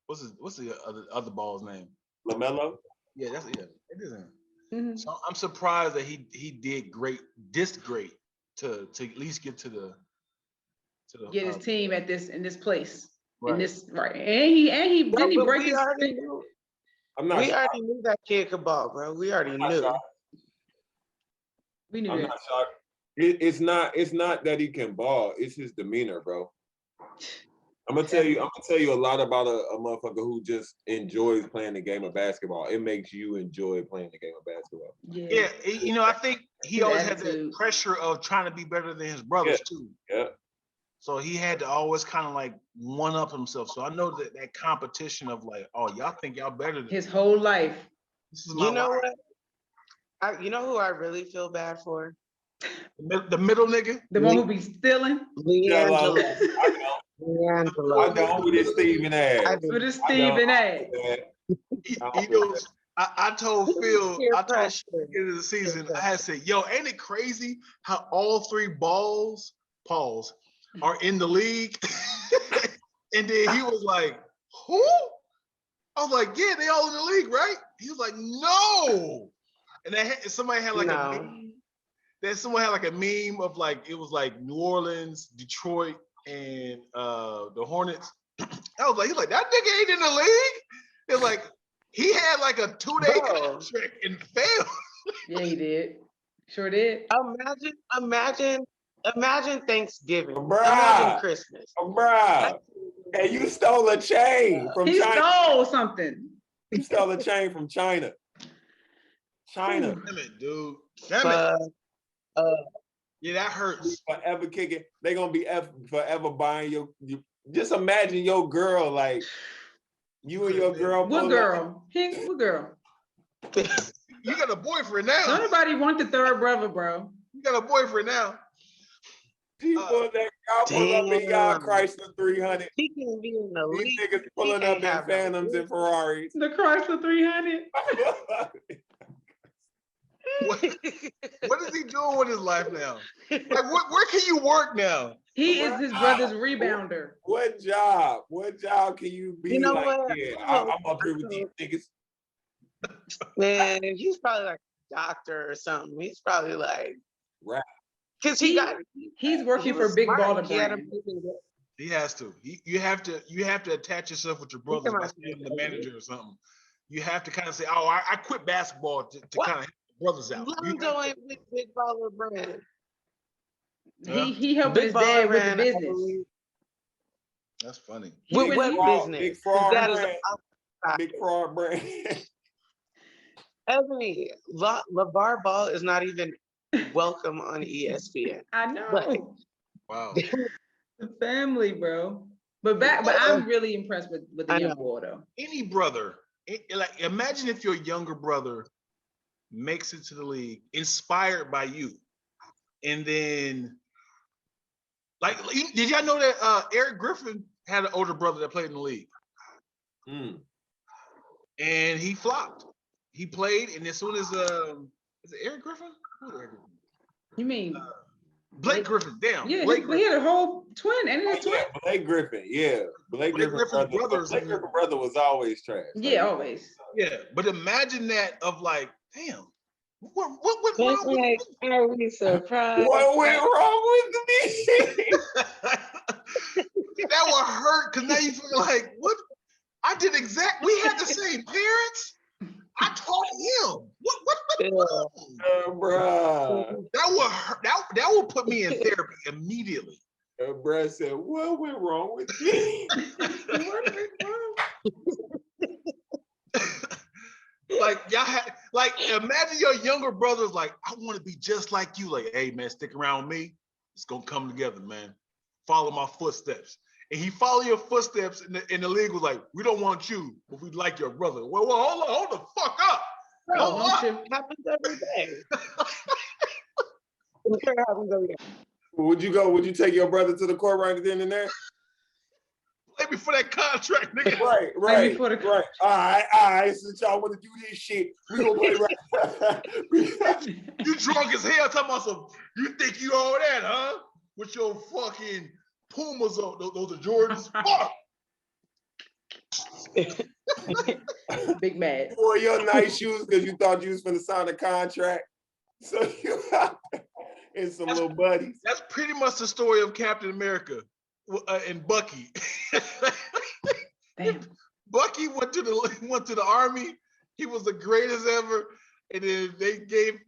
What's the other ball's name? LaMelo. Yeah, it isn't. Mm-hmm. So I'm surprised that he did great, great to at least get to the Get his team in this place. right. In this right. And he didn't he break his We already knew that kid could ball, bro. We already knew. We knew I'm that. not shocked. It's not that he can ball. It's his demeanor, bro. I'm gonna tell you a lot about a motherfucker who just enjoys playing the game of basketball. It makes you enjoy playing the game of basketball. Yeah, I think he His always attitude. had that pressure of trying to be better than his brothers too. Yeah. So he had to always kind of like one up himself. So I know that competition of like, oh, y'all think y'all better than His whole life. this is my You know life. what? You know who I really feel bad for? The middle nigga. The one who be stealing. Leangelo. I know who this Steven ass. With his Stephen A. I told Phill, I told at the beginning of the season, I had said, yo, ain't it crazy how all three balls, Pauls, are in the league? And then he was like, who? I was like, yeah, they all in the league, right? He was like, no. And somebody had like a meme. Then someone had like a meme of like, it was like New Orleans, Detroit, and the Hornets. I was like, he's like, that nigga ain't in the league. They're like, he had like a 2-day contract and failed. Yeah, he did. Sure did. Imagine Thanksgiving. Bruh. Imagine Christmas. Bruh. Hey, you stole a chain from He China. stole something. You stole a chain from China. China. Damn it, dude. Damn it. Yeah, that hurts. Forever kicking. They're gonna be forever buying you. Just imagine your girl, like you and your girl. What girl? What girl? You got a boyfriend now. Nobody want the third brother, bro. You got a boyfriend now. People that y'all pull up in y'all Chrysler 300. He can be in the These league. niggas pulling up in Phantoms and Ferraris. The Chrysler 300. What is he doing with his life now? Like, where can you work now? He is his brother's rebounder. What job? What job can you be? You know like, what? yeah, I'm up here with these niggas. Man, he's probably like a doctor or something. He's probably like, right. Because he's working for Big Baller Brand. He has to. You have to attach yourself with your brothers by being the manager or something. You have to kind of say, "Oh, I quit basketball to kind of help the brothers out." Lonzo ain't with Big Baller Brand. He helped his dad with the business. That's funny. With what business? Big fraud brand. Big fraud brand. Ebony, LeVar Ball is not even welcome on ESPN. I know. But, wow. The family, bro. But I'm really impressed with the young boy though. Any brother, like imagine if your younger brother makes it to the league, inspired by you, and then like, did y'all know that Eric Griffin had an older brother that played in the league, and he flopped. He played, and as soon as is it Eric Griffin? Who's Eric Griffin? You mean Blake Griffin? Damn. Yeah, Blake he had a whole twin, and his twin. Yeah, Blake Griffin. Yeah, Blake Griffin's brother was always trash. Yeah, always. Yeah, but imagine that of like, damn, What went wrong with like, me? are we surprised? What went wrong with me? That would hurt because now you feel like, what? I did exactly. We had the same parents. I taught him. What? Bruh. That would hurt. That would put me in therapy immediately. Bruh said, what went wrong with me? What went wrong? Like y'all had, like, imagine your younger brother's like, I want to be just like you. Like, hey man, stick around with me. It's gonna come together, man. Follow my footsteps. And he followed your footsteps, and the league was like, we don't want you, but we like your brother. Well, hold the fuck up. Bro, it happens every day. It happens every day. Would you take your brother to the court right then and there? Play me for that contract, nigga. Right. All right. Since y'all want to do this shit, we gonna play right. You drunk as hell talking about some, you think you all that, huh? With your fucking Pumas on, those are Jordans. Fuck! Big mad. You wore your nice shoes because you thought you was gonna sign a contract. So you and some little buddies. That's pretty much the story of Captain America and Bucky. Damn. Bucky went to the army. He was the greatest ever, and then they gave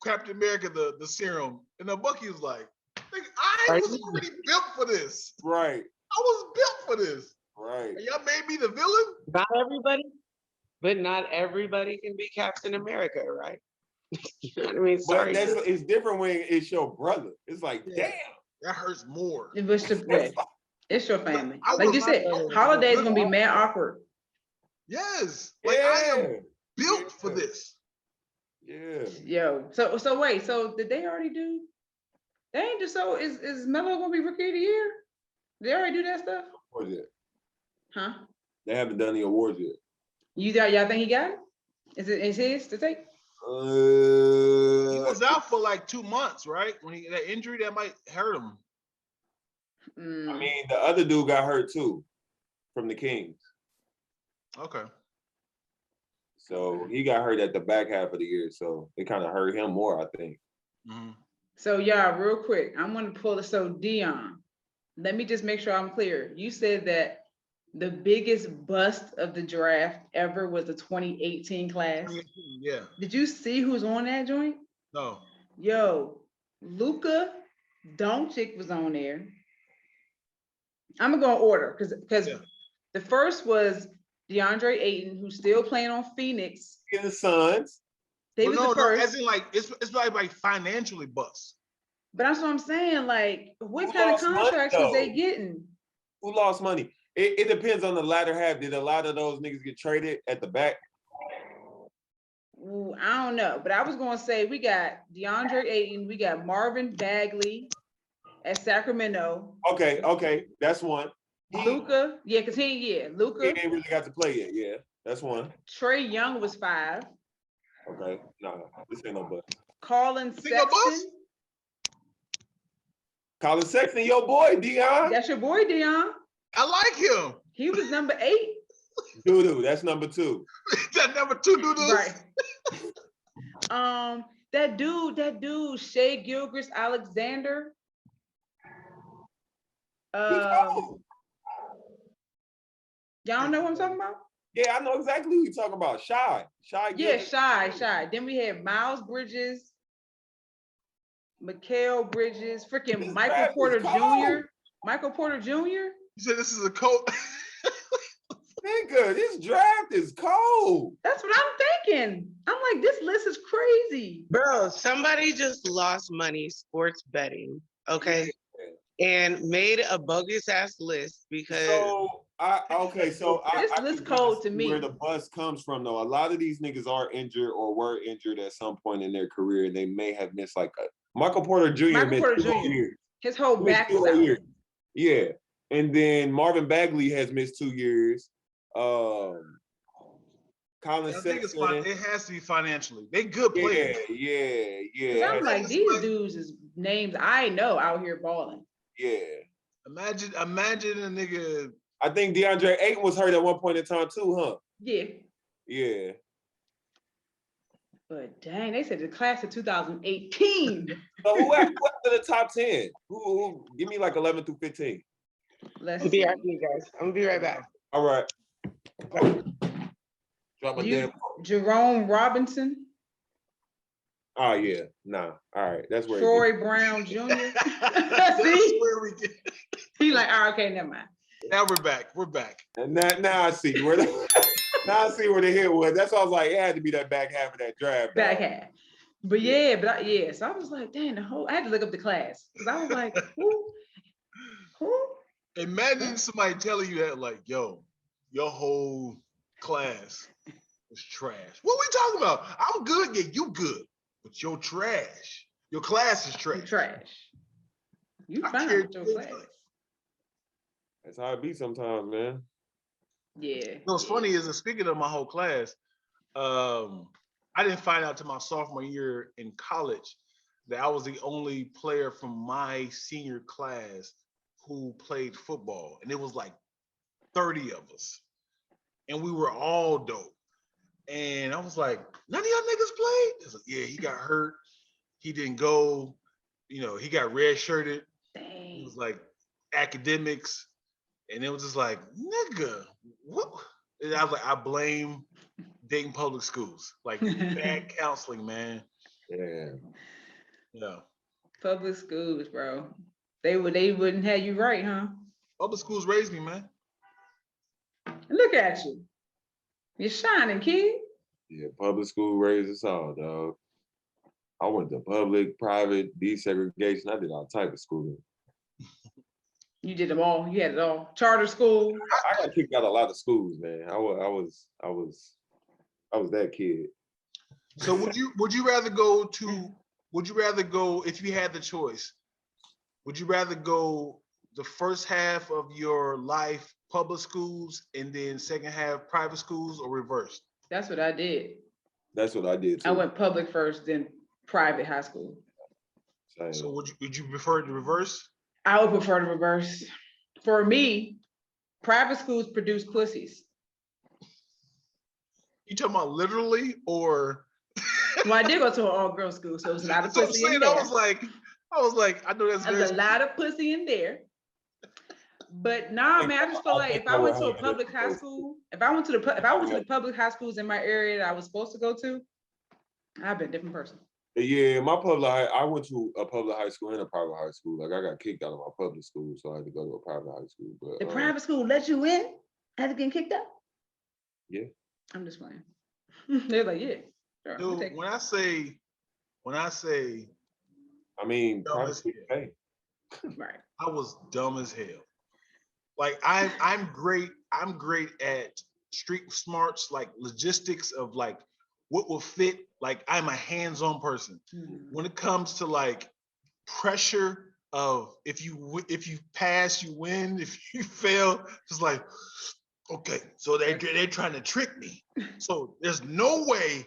Captain America the serum, and then Bucky was like, I was already built for this. Right. I was built for this. Right. And y'all made me the villain? Not everybody, but not everybody can be Captain America, right? You know what I mean? Sorry. But it's different when it's your brother. It's like, damn. That hurts more. It's your family. I Like was you said, not- holidays gonna be mad awkward. Yes. Like, I am built for this. Yeah. Yo. So wait. So did they already do? They ain't just so. Is Melo gonna be Rookie of the Year? Did they already do that stuff? Or yet? Huh? They haven't done the awards yet. Y'all think he got it? Is his to take? He was out for like 2 months, right? When that injury that might hurt him. I mean, the other dude got hurt too, from the Kings. Okay. So he got hurt at the back half of the year, so it kind of hurt him more, I think. Mm-hmm. So y'all, real quick, I'm gonna pull it. So Dion, let me just make sure I'm clear. You said that the biggest bust of the draft ever was the 2018 class. Yeah. Did you see who's on that joint? No. Yo, Luka Doncic was on there. I'm gonna go in order because the first was DeAndre Ayton, who's still playing on Phoenix. In the Suns. They was the first. As in like it's like financially bust. But that's what I'm saying. Like, what kind of contracts was they getting? Who lost money? It depends on the latter half. Did a lot of those niggas get traded at the back? Ooh, I don't know, but I was gonna say we got DeAndre Ayton, we got Marvin Bagley at Sacramento. Okay, that's one. Luka, because Luka. He ain't really got to play yet. Yeah, that's one. Trae Young was 5. Okay, no, this ain't no bust. Colin Sexton. Colin Sexton, your boy, Dion. That's your boy, Dion. I like him. He was number 8. Doo-doo, that's number 2. That number 2 doo-doo. Right. That dude, Shea Gilgeous-Alexander. Y'all know what I'm talking about? Yeah, I know exactly who you're talking about. Shy. Yeah, Shy. Then we had Miles Bridges, Mikal Bridges, freaking Michael Porter Jr. You said this is a coat. Nigga, this draft is cold. That's what I'm thinking. I'm like, this list is crazy. Bro, somebody just lost money sports betting, okay? And made a bogus ass list because this list cold to me. Where the buzz comes from, though, a lot of these niggas are injured or were injured at some point in their career, and they may have missed like Michael Porter Jr. missed 2 years. His whole back was out. Yeah, and then Marvin Bagley has missed 2 years. Colin Sexton. It has to be financially. They good players. Yeah. I'm like, these dudes is names I know out here balling. Yeah. Imagine a nigga. I think DeAndre Ayton was hurt at one point in time too, huh? Yeah. Yeah. But dang, they said the class of 2018. So who after the top 10? Who give me like 11 through 15. Let's I'll be right back, guys. I'm gonna be right back. All right. Drop my damn. Jerome Robinson. Oh yeah, nah. All right, that's where. Troy Brown Jr. That's where we get. He like, oh, okay, never mind. Now we're back. We're back. And now I see where now I see where the hit was. That's why I was like, it had to be that back half of that draft. Back half. But yeah, so I was like, dang, I had to look up the class. Because I was like, who? Imagine somebody telling you that, like, yo, your whole class is trash. What we talking about? I'm good, yeah, you good. But you're trash. Your class is trash. Trash. You fine with your class. That's how it be sometimes, man. Yeah. What's funny is that speaking of my whole class, I didn't find out till my sophomore year in college that I was the only player from my senior class who played football. And it was like 30 of us. And we were all dope. And I was like, none of y'all niggas played? I was like, yeah, he got hurt. He didn't go. You know, he got red-shirted. Dang. It was like academics. And it was just like, nigga, what? And I was like, I blame Dayton Public Schools. Like, bad counseling, man. Yeah. Public schools, bro. They wouldn't have you right, huh? Public schools raised me, man. Look at you. You're shining, kid. Yeah, public school raised us all, dog. I went to public, private, desegregation. I did all type of schooling. You did them all. You had it all. Charter school. I got kicked out of a lot of schools, man. I was that kid. So would you rather go if you had the choice? Would you rather go the first half of your life public schools and then second half private schools, or reversed? That's what I did. That's what I did too. I went public first, then private high school. Same. So would you prefer the reverse? I would prefer the reverse. For me, private schools produce pussies. You talking about literally, or? Well, I did go to an all-girls school, so it was a lot of So I'm pussy in saying, there. I was like, I know that's There's a lot of pussy in there. But nah, man, I just feel like if I went to a public high school, if I went to the public high schools in my area that I was supposed to go to, I'd be a different person. Yeah, I went to a public high school and a private high school. Like I got kicked out of my public school, so I had to go to a private high school. But the private school let you in after getting kicked out? Yeah. I'm just playing. They're like, yeah. Sure, dude, when I say, I mean, private school pay. Right. I was dumb as hell. Like I'm great at street smarts, like logistics of like what will fit. Like I'm a hands-on person. Mm-hmm. When it comes to like pressure of if you pass, you win. If you fail, it's like, okay, so they're trying to trick me. So there's no way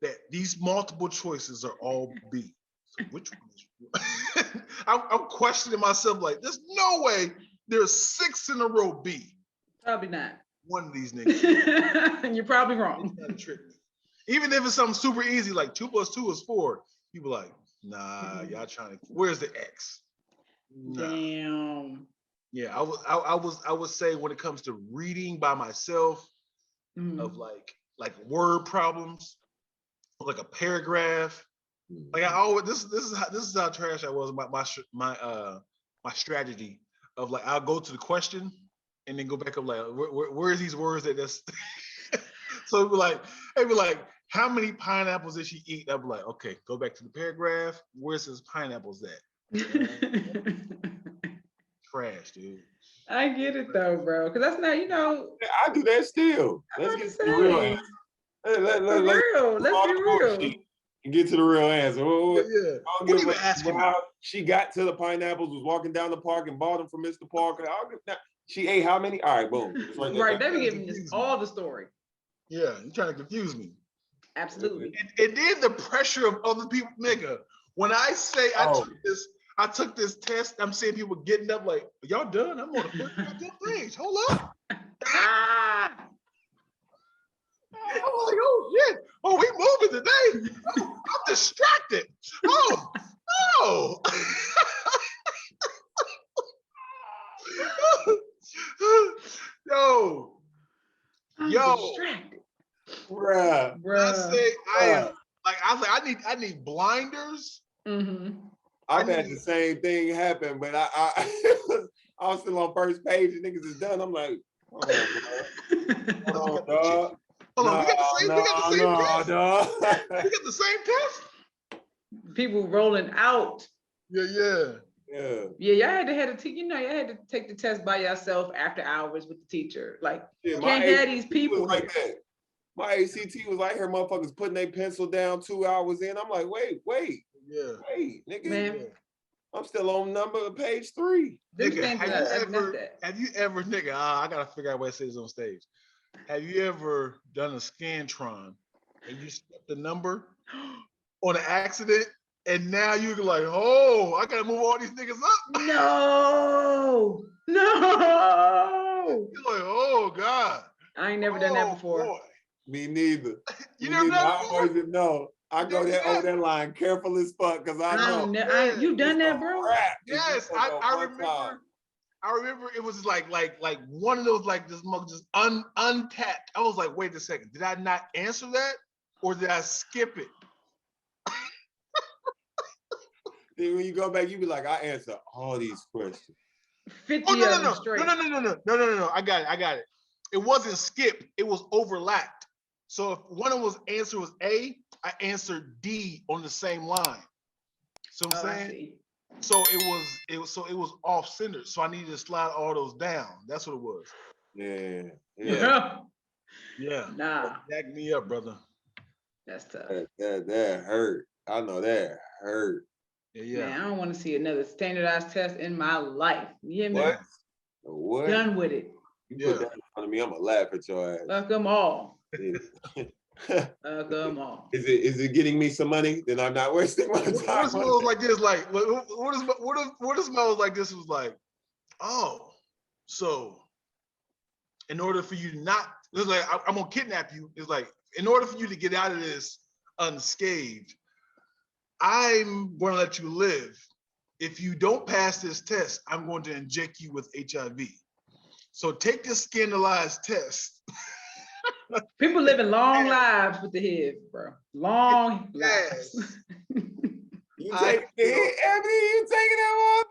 that these multiple choices are all B. So which one is I'm questioning myself like, there's no way there's 6 in a row B. Probably not. One of these niggas. You're probably wrong. Trying to trick me. Even if it's something super easy, like 2 + 2 is 4, you be like, nah, y'all trying to, where's the X? Nah. Damn. Yeah, I would say when it comes to reading by myself, of like word problems, like a paragraph. Like I always this is how trash I was. My strategy of like I'll go to the question and then go back up like where are these words that that's so it'd be like how many pineapples did she eat? I'd be like, okay, go back to the paragraph. Where's his pineapples at? Trash, dude. I get it though, bro. Cause that's not, I do that still. Let's get to the real answer. Let's be real. And get to the real answer. What are you asking? How she got to the pineapples, was walking down the park and bought them from Mr. Parker. She ate how many? All right, boom. Right, they be giving us all the story. Yeah, you're trying to confuse me. Absolutely. And then the pressure of other people, nigga. When I say I took this test, I'm seeing people getting up like, y'all done? I'm on the first page. Hold up. I'm like, oh shit. Oh, we moving today. Oh, I'm distracted. Oh, oh. Yo. Distracted. Bruh. I say I am like I was like I need blinders. I've had the same thing happen, but I was still on first page and niggas is done. I'm like, hold on, dog. Hold on, we got the same test. Dog. We got the same test. People rolling out. Yeah. Y'all had to you had to take the test by yourself after hours with the teacher. Like, can't have these people like that. My ACT was like, her motherfuckers putting their pencil down 2 hours in. I'm like, wait, nigga. Man. I'm still on page 3. Nigga, have you ever, nigga, I gotta figure out what it says on stage. Have you ever done a Scantron and you skipped the number on an accident and now you're like, oh, I gotta move all these niggas up? No. You're like, oh God. I ain't never done that before. Boy. Me neither. You never done that before? I always know. I go there over that line careful as fuck because I know. You done that, bro? Yes, I remember it was like one of those like just untapped. I was like, wait a second, did I not answer that or did I skip it? Then when you go back, you be like, I answer all these questions. 50 of them straight. No. I got it. It wasn't skip. It was overlapped. So if one of those answer was A, I answered D on the same line. So I'm saying. So it was off center. So I needed to slide all those down. That's what it was. Yeah. Nah. Back me up, brother. That's tough. That hurt. I know that hurt. Yeah. Man, I don't want to see another standardized test in my life. You hear me? What? Done with it. You put that in front of me, I'm gonna laugh at your ass. Fuck them all. Fuck them all. Is it getting me some money? Then I'm not wasting my time. What smells like this? Like what smells like this was like, oh, so in order for you not, it's like I'm gonna kidnap you. It's like in order for you to get out of this unscathed, I'm gonna let you live. If you don't pass this test, I'm going to inject you with HIV. So take this scandalized test. People living long lives with the HIV, bro. Long lives. You take it, Ebony? You taking that one?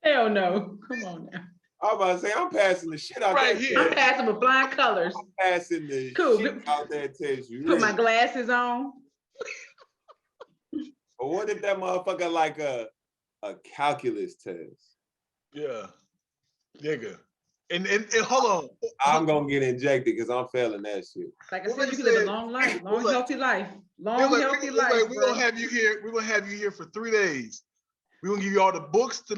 Hell no. Come on now. I was about to say, I'm passing the shit out right that here. I'm passing with flying colors. I'm passing the shit out that test. You put my glasses on. But what if that motherfucker like a calculus test? Yeah. Nigga. And hold on. I'm gonna get injected because I'm failing that shit. Like I said, you can live a long life, healthy life. Healthy life. We're gonna have you here. We're gonna have you here for 3 days. We're gonna give you all the books to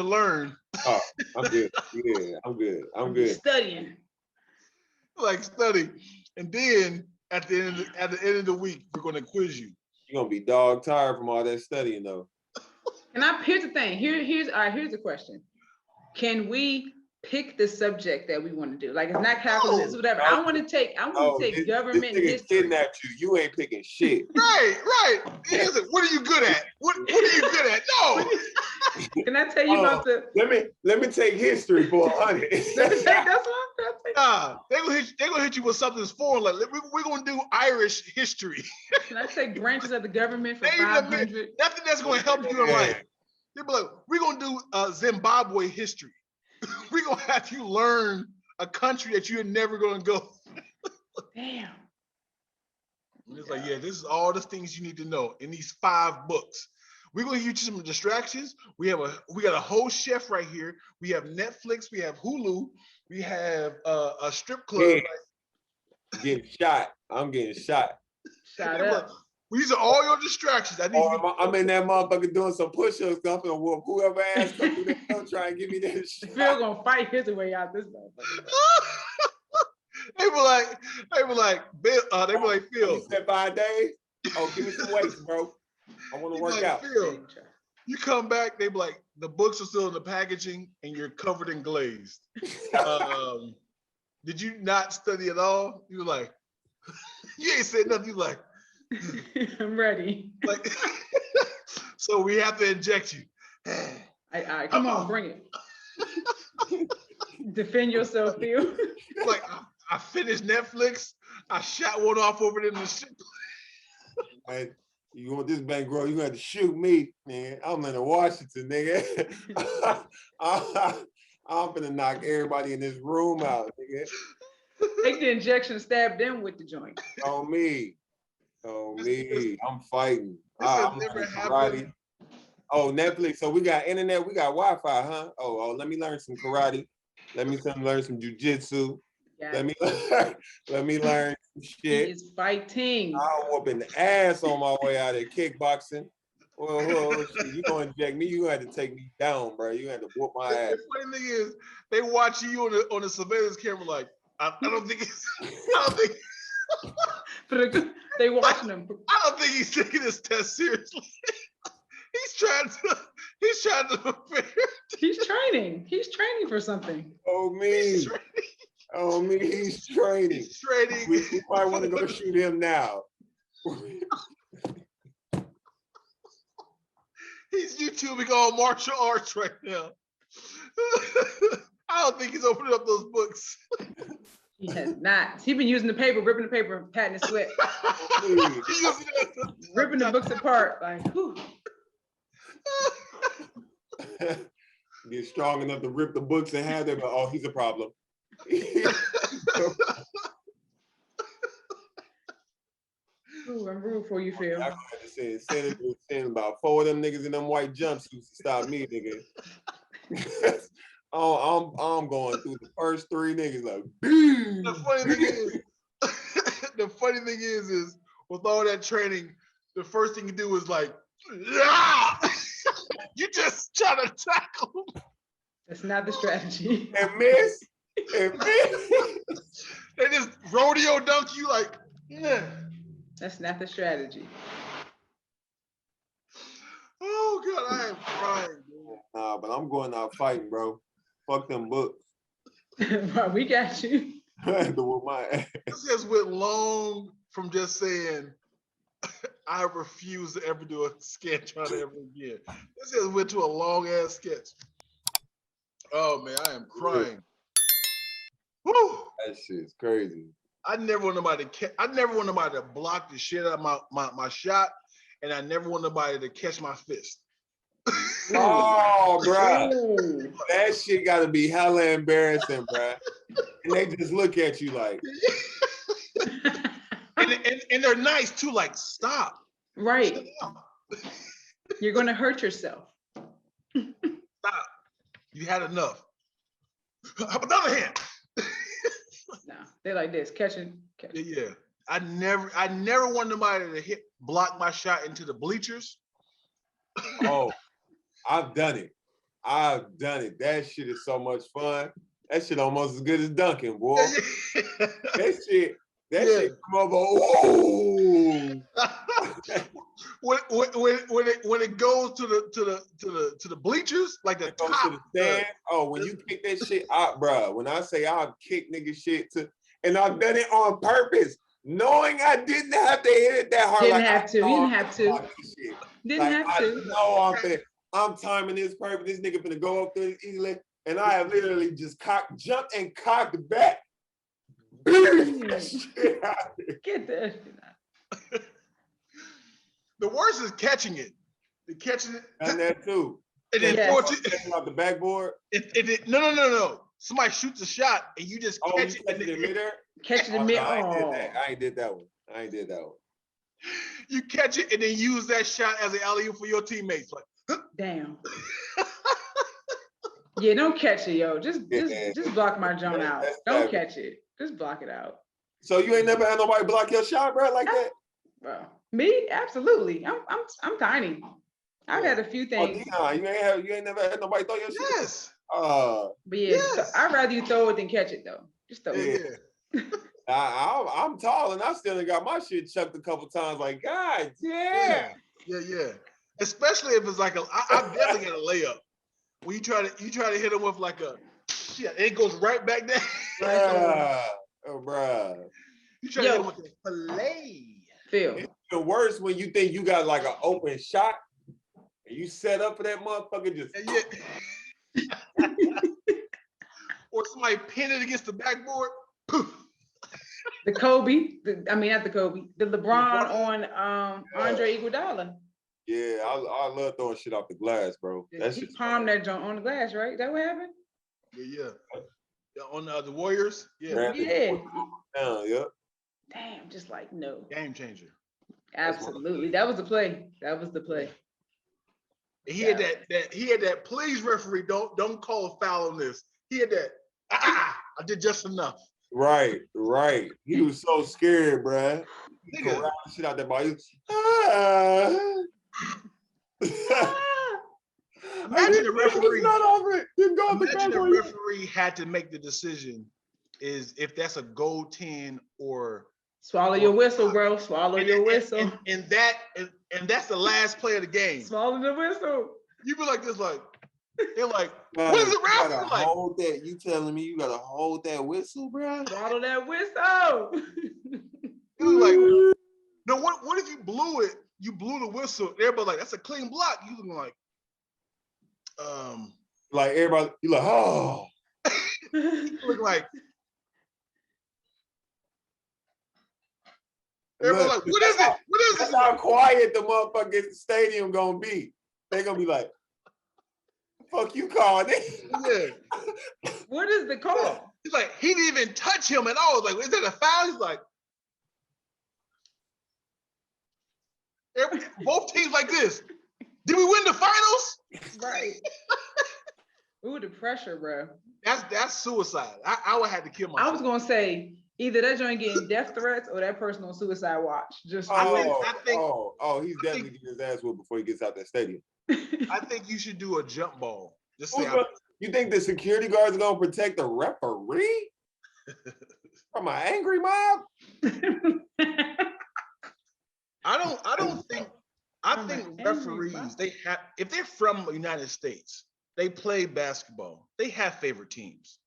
learn. Oh, I'm good. Yeah, I'm good. Studying. Like study. And then at the end of the week, we're gonna quiz you. You're gonna be dog tired from all that studying though. And here's the thing. Here's the question. Can we pick the subject that we want to do? Like it's not calculus, it's whatever. I want to take government this history. Kidnapped you. You ain't picking shit. Right. What are you good at? What are you good at? No. Can I tell you about the? Let me take history for 100. That's what I'm saying. Nah, they're gonna hit you with something that's foreign. Like we're gonna do Irish history. Can I take branches of the government for 500? Nothing that's gonna help you in life. They'll be like, we're gonna do Zimbabwe history. We're gonna have you learn a country that you're never gonna go. Damn. And it's like, yeah, this is all the things you need to know in these 5 books. We're gonna give you some distractions. We got a whole chef right here. We have Netflix. We have Hulu. We have a strip club. Yeah. Getting shot. I'm getting shot. Shot up. These are all your distractions. I'm in that motherfucker doing some push-ups. I'm gonna whoop whoever asked come through that try and give me that shit. Phill gonna fight his way out this motherfucker. They were like, Phill. You said 5 days? Oh, give me some weights, bro. I want to work out. Phill, you come back, they be like, the books are still in the packaging and you're covered in glaze. Did you not study at all? You were like, You ain't said nothing. You like, I'm ready. like, so we have to inject you. Come on, bring it. Defend yourself, Phill. Like, I finished Netflix. I shot one off over there in the shit. Like, you want this bankroll, you got to shoot me, man. I'm in Washington, nigga. I'm gonna knock everybody in this room out, nigga. Take the injection, stab them with the joint. On me. I'm fighting. This has never happened. Oh, Netflix. So we got internet, we got Wi-Fi, huh? Oh, let me learn some karate. Let me learn some jujitsu. Yeah. Let me learn some shit. He is fighting. I'm whooping the ass on my way out of kickboxing. Well, you gonna inject me? You had to take me down, bro. You had to whoop my ass. The funny thing is, they watch you on the surveillance camera. Like, I don't think it's. But they watching them. I don't think he's taking this test seriously. He's trying to prepare. He's training. He's training for something. Oh me. He's training. He's training. We might want to go shoot him now. He's YouTubing all martial arts right now. I don't think he's opening up those books. He has not. He's been using the paper, ripping the paper, patting his sweat. Ripping the books apart. Like, whew. Get strong enough to rip the books and have them. Oh, he's a problem. Ooh, I'm rooting for you, Phill. I had to send about 4 of them niggas in them white jumpsuits to stop me, nigga. I'm going through the first 3 niggas like. The funny thing is with all that training, the first thing you do is like, yeah! You just try to tackle them. That's not the strategy. And miss. They just rodeo dunk you like, yeah. That's not the strategy. Oh God, I am crying, bro. Nah, but I'm going out fighting, bro. Fuck them books. Bro, we got you. I had to whoop my ass. This just went long from just saying, I refuse to ever do a sketch on it ever again. This just went to a long ass sketch. Oh man, I am crying. Woo! That shit's crazy. I never want nobody to block the shit out of my shot, and I never want nobody to catch my fist. Oh, bro. That shit gotta be hella embarrassing, bro. And they just look at you like. and they're nice too, like, stop. Right. You're gonna hurt yourself. Stop. You had enough. Up another hand. No, they're like this, catching. Yeah. I never want nobody to block my shot into the bleachers. Oh, I've done it. That shit is so much fun. That shit almost as good as dunking, boy. That shit come over. Oh. when it goes to the bleachers, like the top to the stand. Oh, when you kick that shit out, bro. When I say I'll kick nigga shit and I've done it on purpose, knowing I didn't have to hit it that hard. Didn't have to. No, I'm timing this perfect. This nigga finna go up there easily, and I have literally just jumped and cocked back. Get that. The worst is catching it. And that too. And then Yes. throw it off the backboard. No. Somebody shoots a shot and you just catch it in midair. Catch it in mid. I ain't did that one. You catch it and then use that shot as an alley-oop for your teammates. Like, damn. Yeah, don't catch it, yo. Just block my joint out. Don't catch it. Just block it out. So you ain't never had nobody block your shot, bro, like that? Bro, me? Absolutely. I'm tiny. I've had a few things. Oh, Dion, you ain't never had nobody throw your shit? Yes. But yeah, so I'd rather you throw it than catch it though. Just throw it. I'm tall and I still got my shit chucked a couple times. Like, God damn. Yeah. Especially if it's like I definitely got a layup. When you try to hit him with like a shit, it goes right back down. Bruh. You try to hit him with the fillet. Phill. It's the worst when you think you got like an open shot and you set up for that motherfucker just. Or somebody pin it against the backboard. Poof. The Kobe, I mean not the Kobe, the LeBron on Andre Iguodala. Yeah, I love throwing shit off the glass, bro. That's He just palmed that joint on the glass, right? Is that what happened? Yeah. On the Warriors. Yeah. Yeah. Yep. Damn, just like no. Game changer. Absolutely. That was the play. That was the play. He had that, please referee, don't call a foul on this. He had that, I did just enough. Right. He was so scared, bruh. He corralled the shit out that ball. Imagine the referee. Not over it. Imagine the referee had to make the decision is if that's a goal 10 or swallow your whistle, bro. Swallow your whistle. And that's the last play of the game. Swallow the whistle. You be like this, like they're like, what is it, Ralph? You gotta hold that. You telling me you gotta hold that whistle, bro? Swallow that whistle. You like, no. What if you blew it? You blew the whistle. Everybody like, that's a clean block. You looking like everybody. You like, oh. You look like. Everybody like, what is it? What is it? That's how quiet the motherfucking stadium gonna be. They gonna be like, fuck you calling it. Yeah. What is the call? He's like, he didn't even touch him at all. Like, is that a foul? He's like, both teams like this. Did we win the finals? Right. Ooh, the pressure, bro. That's suicide. I would have to kill myself. I was gonna say either that joint getting death threats or that person on suicide watch. Just I think he's definitely getting his ass whooped before he gets out that stadium. I think you should do a jump ball. Just say, you think the security guards are gonna protect the referee from an angry mob? I think referees, they have, if they're from the United States, they play basketball, they have favorite teams.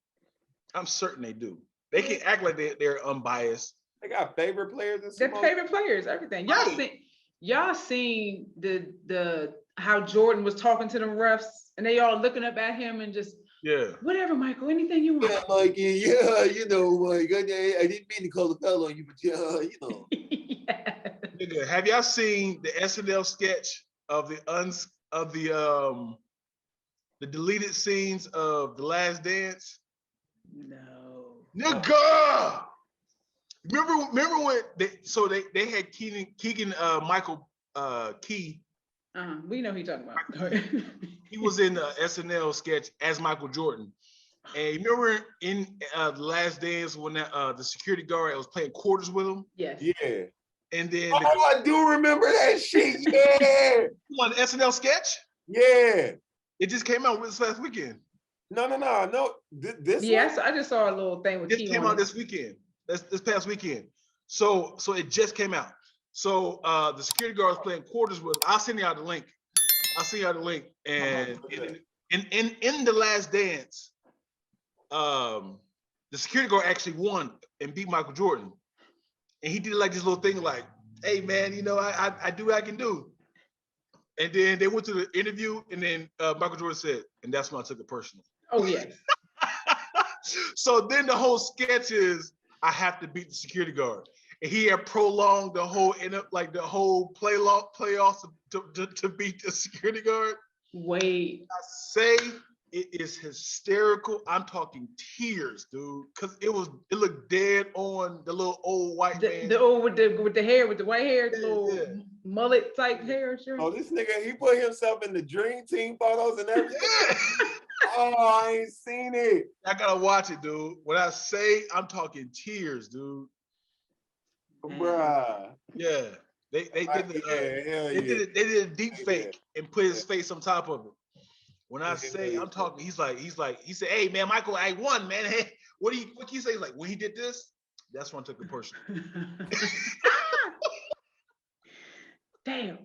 I'm certain they do. They can act like they're unbiased. They got favorite players. They're favorite players, everything. Y'all seen the how Jordan was talking to them refs and they all looking up at him and just whatever, Michael, anything you want. Yeah, like you know, like I didn't mean to call the foul on you, but you know. Nigga, have y'all seen the SNL sketch of the deleted scenes of The Last Dance? No. Nigga! Remember when they had Keegan Michael Key. We know who you're talking about. He was in the SNL sketch as Michael Jordan. And you remember in The Last Dance when the security guard was playing quarters with him? Yes. Yeah. And then I do remember that shit. Yeah. You on the SNL sketch? Yeah. It just came out this last weekend. No. This yes, I just saw a little thing with this came out this weekend. This past weekend. So it just came out. So the security guard was playing quarters with him. I'll send y'all the link. And in The Last Dance, the security guard actually won and beat Michael Jordan. And he did like this little thing like, hey man, you know, I do what I can do. And then they went to the interview and then Michael Jordan said, and that's when I took it personal. Oh yeah. So then the whole sketch is, I have to beat the security guard. And he had prolonged the whole playoffs to beat the security guard. Wait. I say it is hysterical. I'm talking tears, dude, because it looked dead on the little old white man. The old with the hair, with the white hair, the little mullet type hair. Sure. Oh, this nigga, he put himself in the dream team photos and everything. Oh, I ain't seen it. I gotta watch it, dude. When I say I'm talking tears, dude. Bruh. Yeah. They did a deep fake and put his face on top of it. When I say I'm talking, he said, hey man, Michael, I won, man. Hey, what can you say? He's like, when he did this, that's when I took it personal. Damn.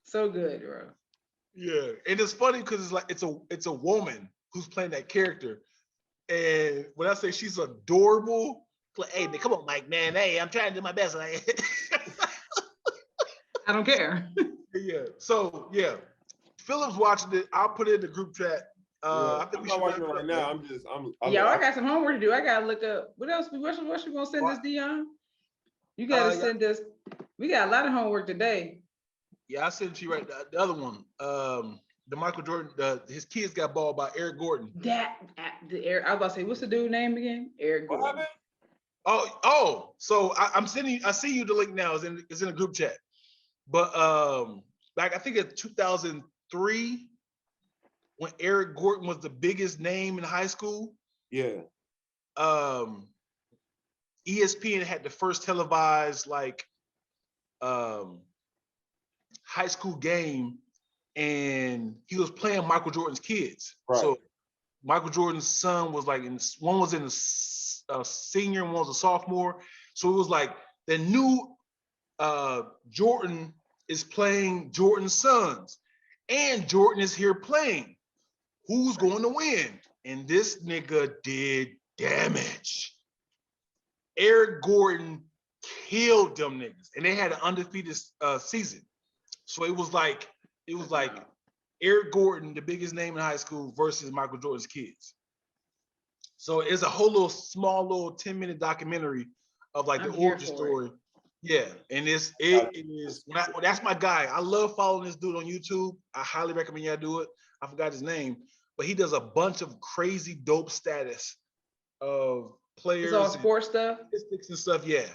So good, bro. Yeah. And it's funny because it's like it's a woman who's playing that character. And when I say she's adorable, Hey, come on, Mike, man. Hey, I'm trying to do my best. I don't care. Yeah. So yeah, Philip's watching it. I'll put it in the group chat. I think I'm not watching it right now. I got some homework to do. I gotta look up what else. What you gonna send us, Dion? You gotta send us. We got a lot of homework today. Yeah, I sent it to you right. The other one. The Michael Jordan. His kids got balled by Eric Gordon. I was about to say, what's the dude name again? Eric Gordon. Oh. So I see you the link now. It's in the group chat. But like I think in 2003, when Eric Gordon was the biggest name in high school. Yeah. ESPN had the first televised high school game, and he was playing Michael Jordan's kids. Right. So Michael Jordan's son was like one was in a senior and one was a sophomore. So it was like the new Jordan is playing Jordan's sons, and Jordan is here playing. Who's going to win? And this nigga did damage. Eric Gordon killed them niggas, and they had an undefeated season. So it was like Eric Gordon, the biggest name in high school, versus Michael Jordan's kids. So it's a whole small 10-minute documentary of like the origin story. Yeah, and it is. That's my guy. I love following this dude on YouTube. I highly recommend y'all do it. I forgot his name, but he does a bunch of crazy dope status of players. It's all sports stuff, statistics and stuff. Yeah,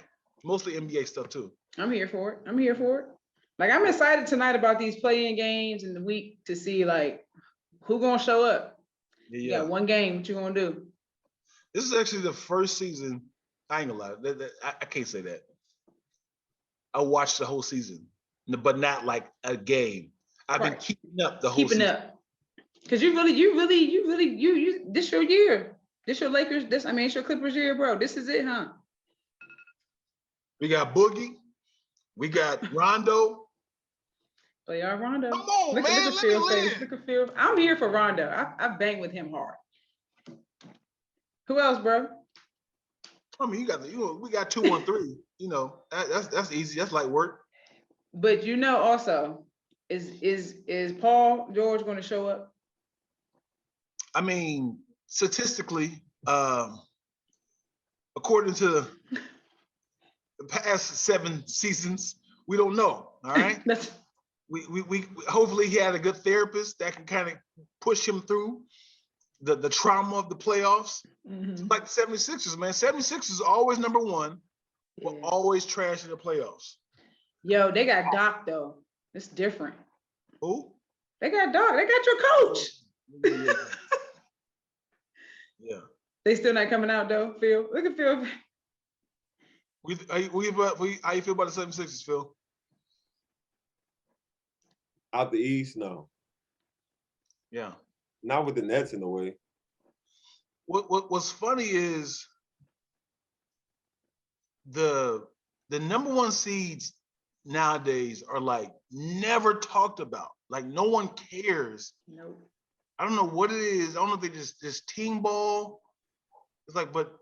mostly NBA stuff too. I'm here for it. Like I'm excited tonight about these play-in games in the week to see like who gonna show up. Yeah. You got one game. What you gonna do? This is actually the first season. I ain't gonna lie. I can't say that. I watched the whole season, but not like a game. I've been keeping up the whole season. Because you really, this your year. This your Lakers, it's your Clippers year, bro. This is it, huh? We got Boogie. We got Rondo. Play our Rondo. Come on, look man. At Phill face. Look at Phill. I'm here for Rondo. I bang with him hard. Who else, bro? I mean, we got 2-1-3. That's easy. That's light work. But also, is Paul George going to show up? I mean, statistically, according to the past 7 seasons, we don't know. All right. we hopefully he had a good therapist that can kind of push him through the trauma of the playoffs. Mm-hmm. Like the 76ers, man. 76ers are always number one, but always trash in the playoffs. Yo, they got Doc though. It's different. Who? They got Doc. They got your coach. Yeah. Yeah. They still not coming out though, Phill. Look at Phill. How you feel about the 76ers, Phill? Out the East, no. Yeah. Not with the Nets in the way. What's funny is the number one seeds nowadays are like never talked about. Like no one cares. Nope. I don't know what it is. I don't know if they just team ball. It's like, but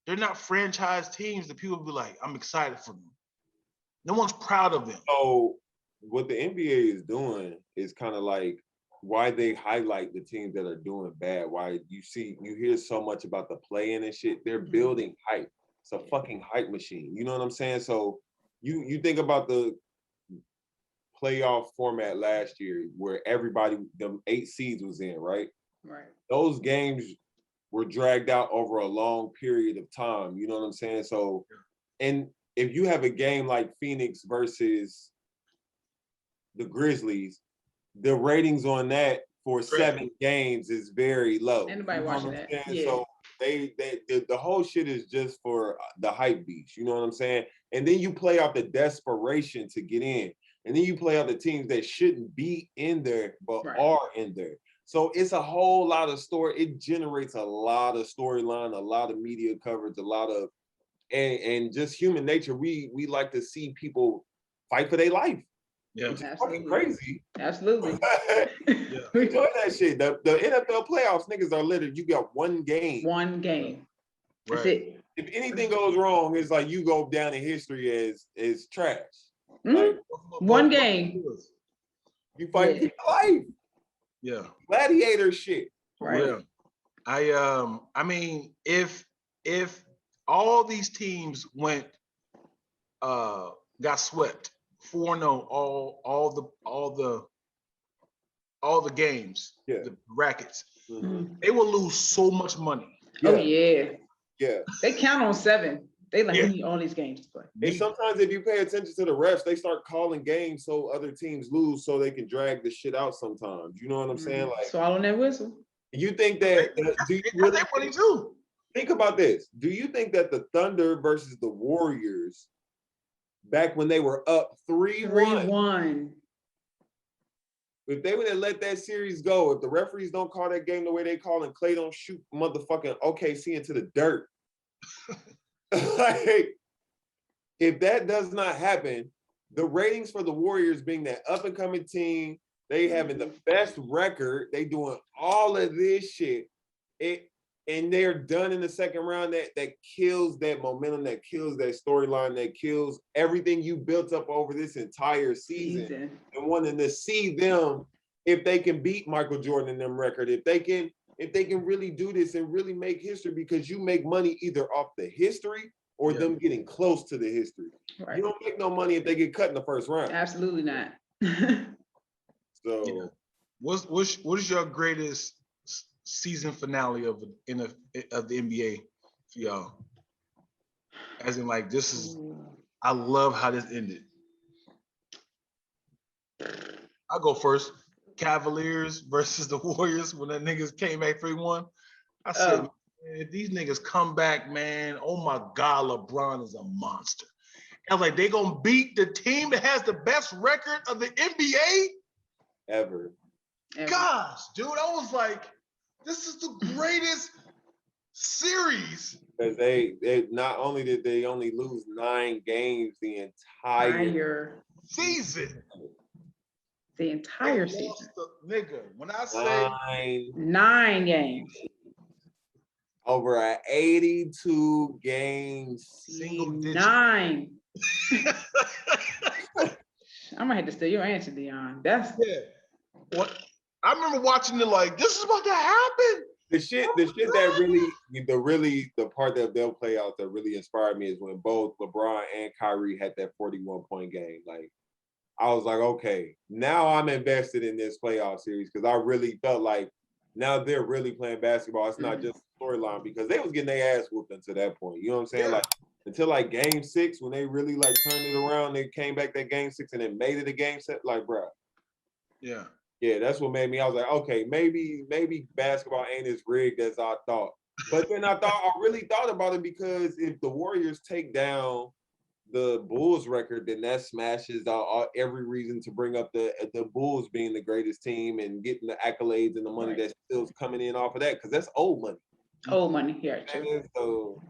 they're not franchise teams that people be like, I'm excited for them. No one's proud of them. So what the NBA is doing is kind of like why they highlight the teams that are doing bad. Why you hear so much about the play-in and shit. They're building hype. It's a fucking hype machine. You know what I'm saying? So you think about the playoff format last year where everybody, them 8 seeds was in, right? Right. Those games were dragged out over a long period of time. You know what I'm saying? So, and if you have a game like Phoenix versus the Grizzlies, the ratings on that for 7 games is very low. Anybody watching that? Yeah. So the whole shit is just for the hype beast. You know what I'm saying? And then you play out the desperation to get in. And then you play out the teams that shouldn't be in there, but are in there. So it's a whole lot of story. It generates a lot of storyline, a lot of media coverage, a lot of, and just human nature. We like to see people fight for their life. Yeah, which is fucking crazy. Absolutely. We enjoy that shit. The NFL playoffs, niggas are literally, you got one game. One game. That's it. If anything goes wrong, it's like you go down in history as trash. Mm-hmm. Like, one game. You fight for your life. Yeah. Gladiator shit. Right. Yeah. I mean, if all these teams went got swept 4-0 all the games, the rackets, they will lose so much money. Oh yeah. Yeah. They count on 7. They like, we need all these games to play. And sometimes if you pay attention to the refs, they start calling games so other teams lose so they can drag the shit out sometimes. You know what I'm saying? Like, swallowing that whistle. You think that do you really think about this? Do you think that the Thunder versus the Warriors back when they were up 3-1, if they would have let that series go, if the referees don't call that game the way they call and Clay don't shoot motherfucking OKC into the dirt, like, if that does not happen, the ratings for the Warriors being that up and coming team, they having the best record, they doing all of this shit, and they're done in the second round. That kills that momentum, that kills that storyline, that kills everything you built up over this entire season. And wanting to see them, if they can beat Michael Jordan and them record, if they can really do this and really make history, because you make money either off the history or them getting close to the history. Right. You don't make no money if they get cut in the first round. Absolutely not. So, what is your greatest season finale of the NBA for y'all? As in, like, this is, I love how this ended. I'll go first. Cavaliers versus the Warriors when the niggas came back 3-1. I said, man, if these niggas come back, man, oh my God, LeBron is a monster. I was like, they gonna beat the team that has the best record of the NBA ever. Gosh, dude, I was like, this is the greatest series. Because they not only did they only lose 9 games the entire season. The entire season. Nigga, when I say 9 games. Over an 82 game single digit. 9. I'm gonna have to steal your answer, Dion. That's what I remember watching it like, this is about to happen. The shit that the part that they'll play out that really inspired me is when both LeBron and Kyrie had that 41-point game. Like, I was like, okay, now I'm invested in this playoff series, because I really felt like now they're really playing basketball. It's not just a storyline, because they was getting their ass whooped until that point. You know what I'm saying? Yeah. Like, until like game 6, when they really like turned it around, they came back that game 6 and then made it a game 7. Like, bro. Yeah. Yeah, that's what made me. I was like, okay, maybe basketball ain't as rigged as I thought. But then I really thought about it, because if the Warriors take down the Bulls record, then that smashes out every reason to bring up the Bulls being the greatest team and getting the accolades and the money that's still coming in off of that, because that's old money. Old money, yeah, true. So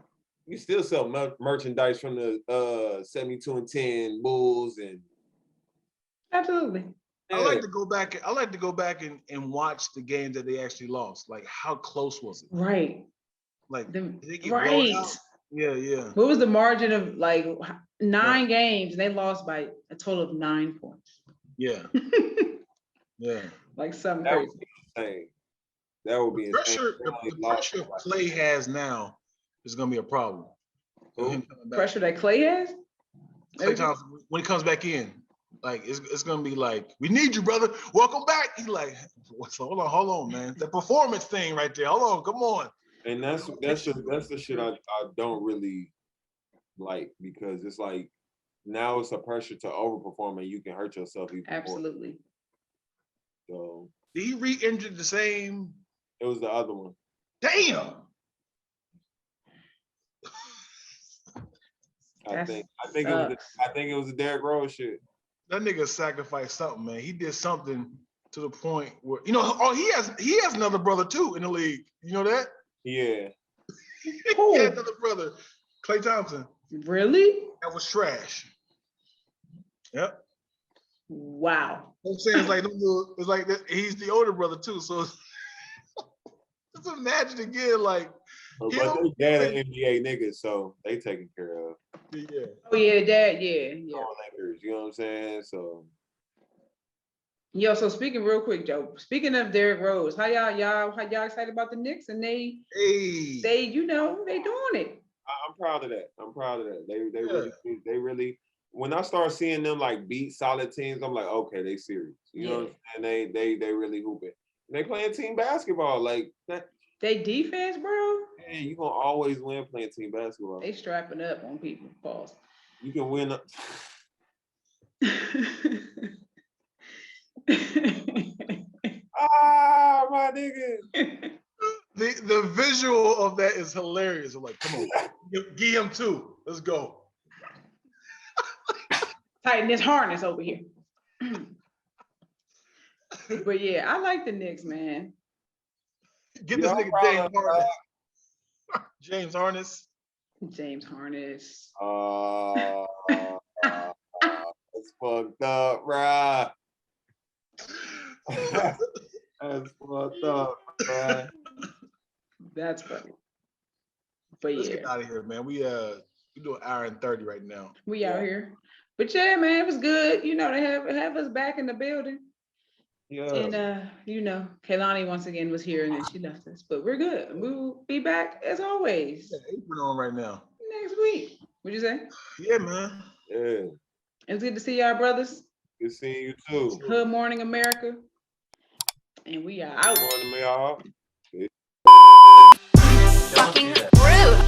you still sell merchandise from the 72-10 Bulls and absolutely. I like to go back and watch the game that they actually lost. Like, how close was it? Right. Like, did they get blown out? Yeah. What was the margin of like 9 games? And they lost by a total of 9 points. Yeah. Yeah. Like something that crazy. Would be insane. That would be insane. The pressure Clay has now is going to be a problem. Pressure that Clay has? Clay Thompson, when he comes back in. Like, it's gonna be like, we need you, brother. Welcome back. He's like, hold on, man. The performance thing right there. Hold on, come on. And that's the shit I don't really like, because it's like, now it's a pressure to overperform and you can hurt yourself even absolutely more. So did he re-injure the same? It was the other one. Damn. I think it was a Derrick Rose shit. That nigga sacrificed something, man. He did something to the point where, he has another brother too in the league. You know that? Yeah. He had another brother, Klay Thompson. Really? That was trash. Yep. Wow. I'm saying it's like that. He's the older brother too, so it's Just imagine again, like. But they dad an NBA niggas, so they taken care of. Yeah. Oh yeah, dad, yeah. Lakers, you know what I'm saying? So. Yo, so speaking real quick, Joe. Speaking of Derrick Rose, how y'all excited about the Knicks? And they you know, they doing it. I'm proud of that. They really. When I start seeing them like beat solid teams, I'm like, okay, they serious. You know what I'm saying? They really hooping. And they playing team basketball like that. They defense, bro. Man, you gonna always win playing team basketball. They strapping up on people. Pause. You can win. My nigga. The visual of that is hilarious. I'm like, come on, give him two. Let's go. Tighten this harness over here. But yeah, I like the Knicks, man. Get this nigga James Harness. James Harness. James Harness. That's fucked up, bruh. That's fucked up, bruh. That's funny. But Let's get out of here, man. We do an hour and 30 right now. We out here. But yeah, man, it was good. You know, they have us back in the building. Yeah. And you know, Kaylani once again was here and then she left us. But we're good. We'll be back as always. Apron on right now. Next week. What'd you say? Yeah, man. Yeah. It's good to see y'all, brothers. Good seeing you too. Hood Morning America. And we are out. Good morning, y'all. Fucking rude.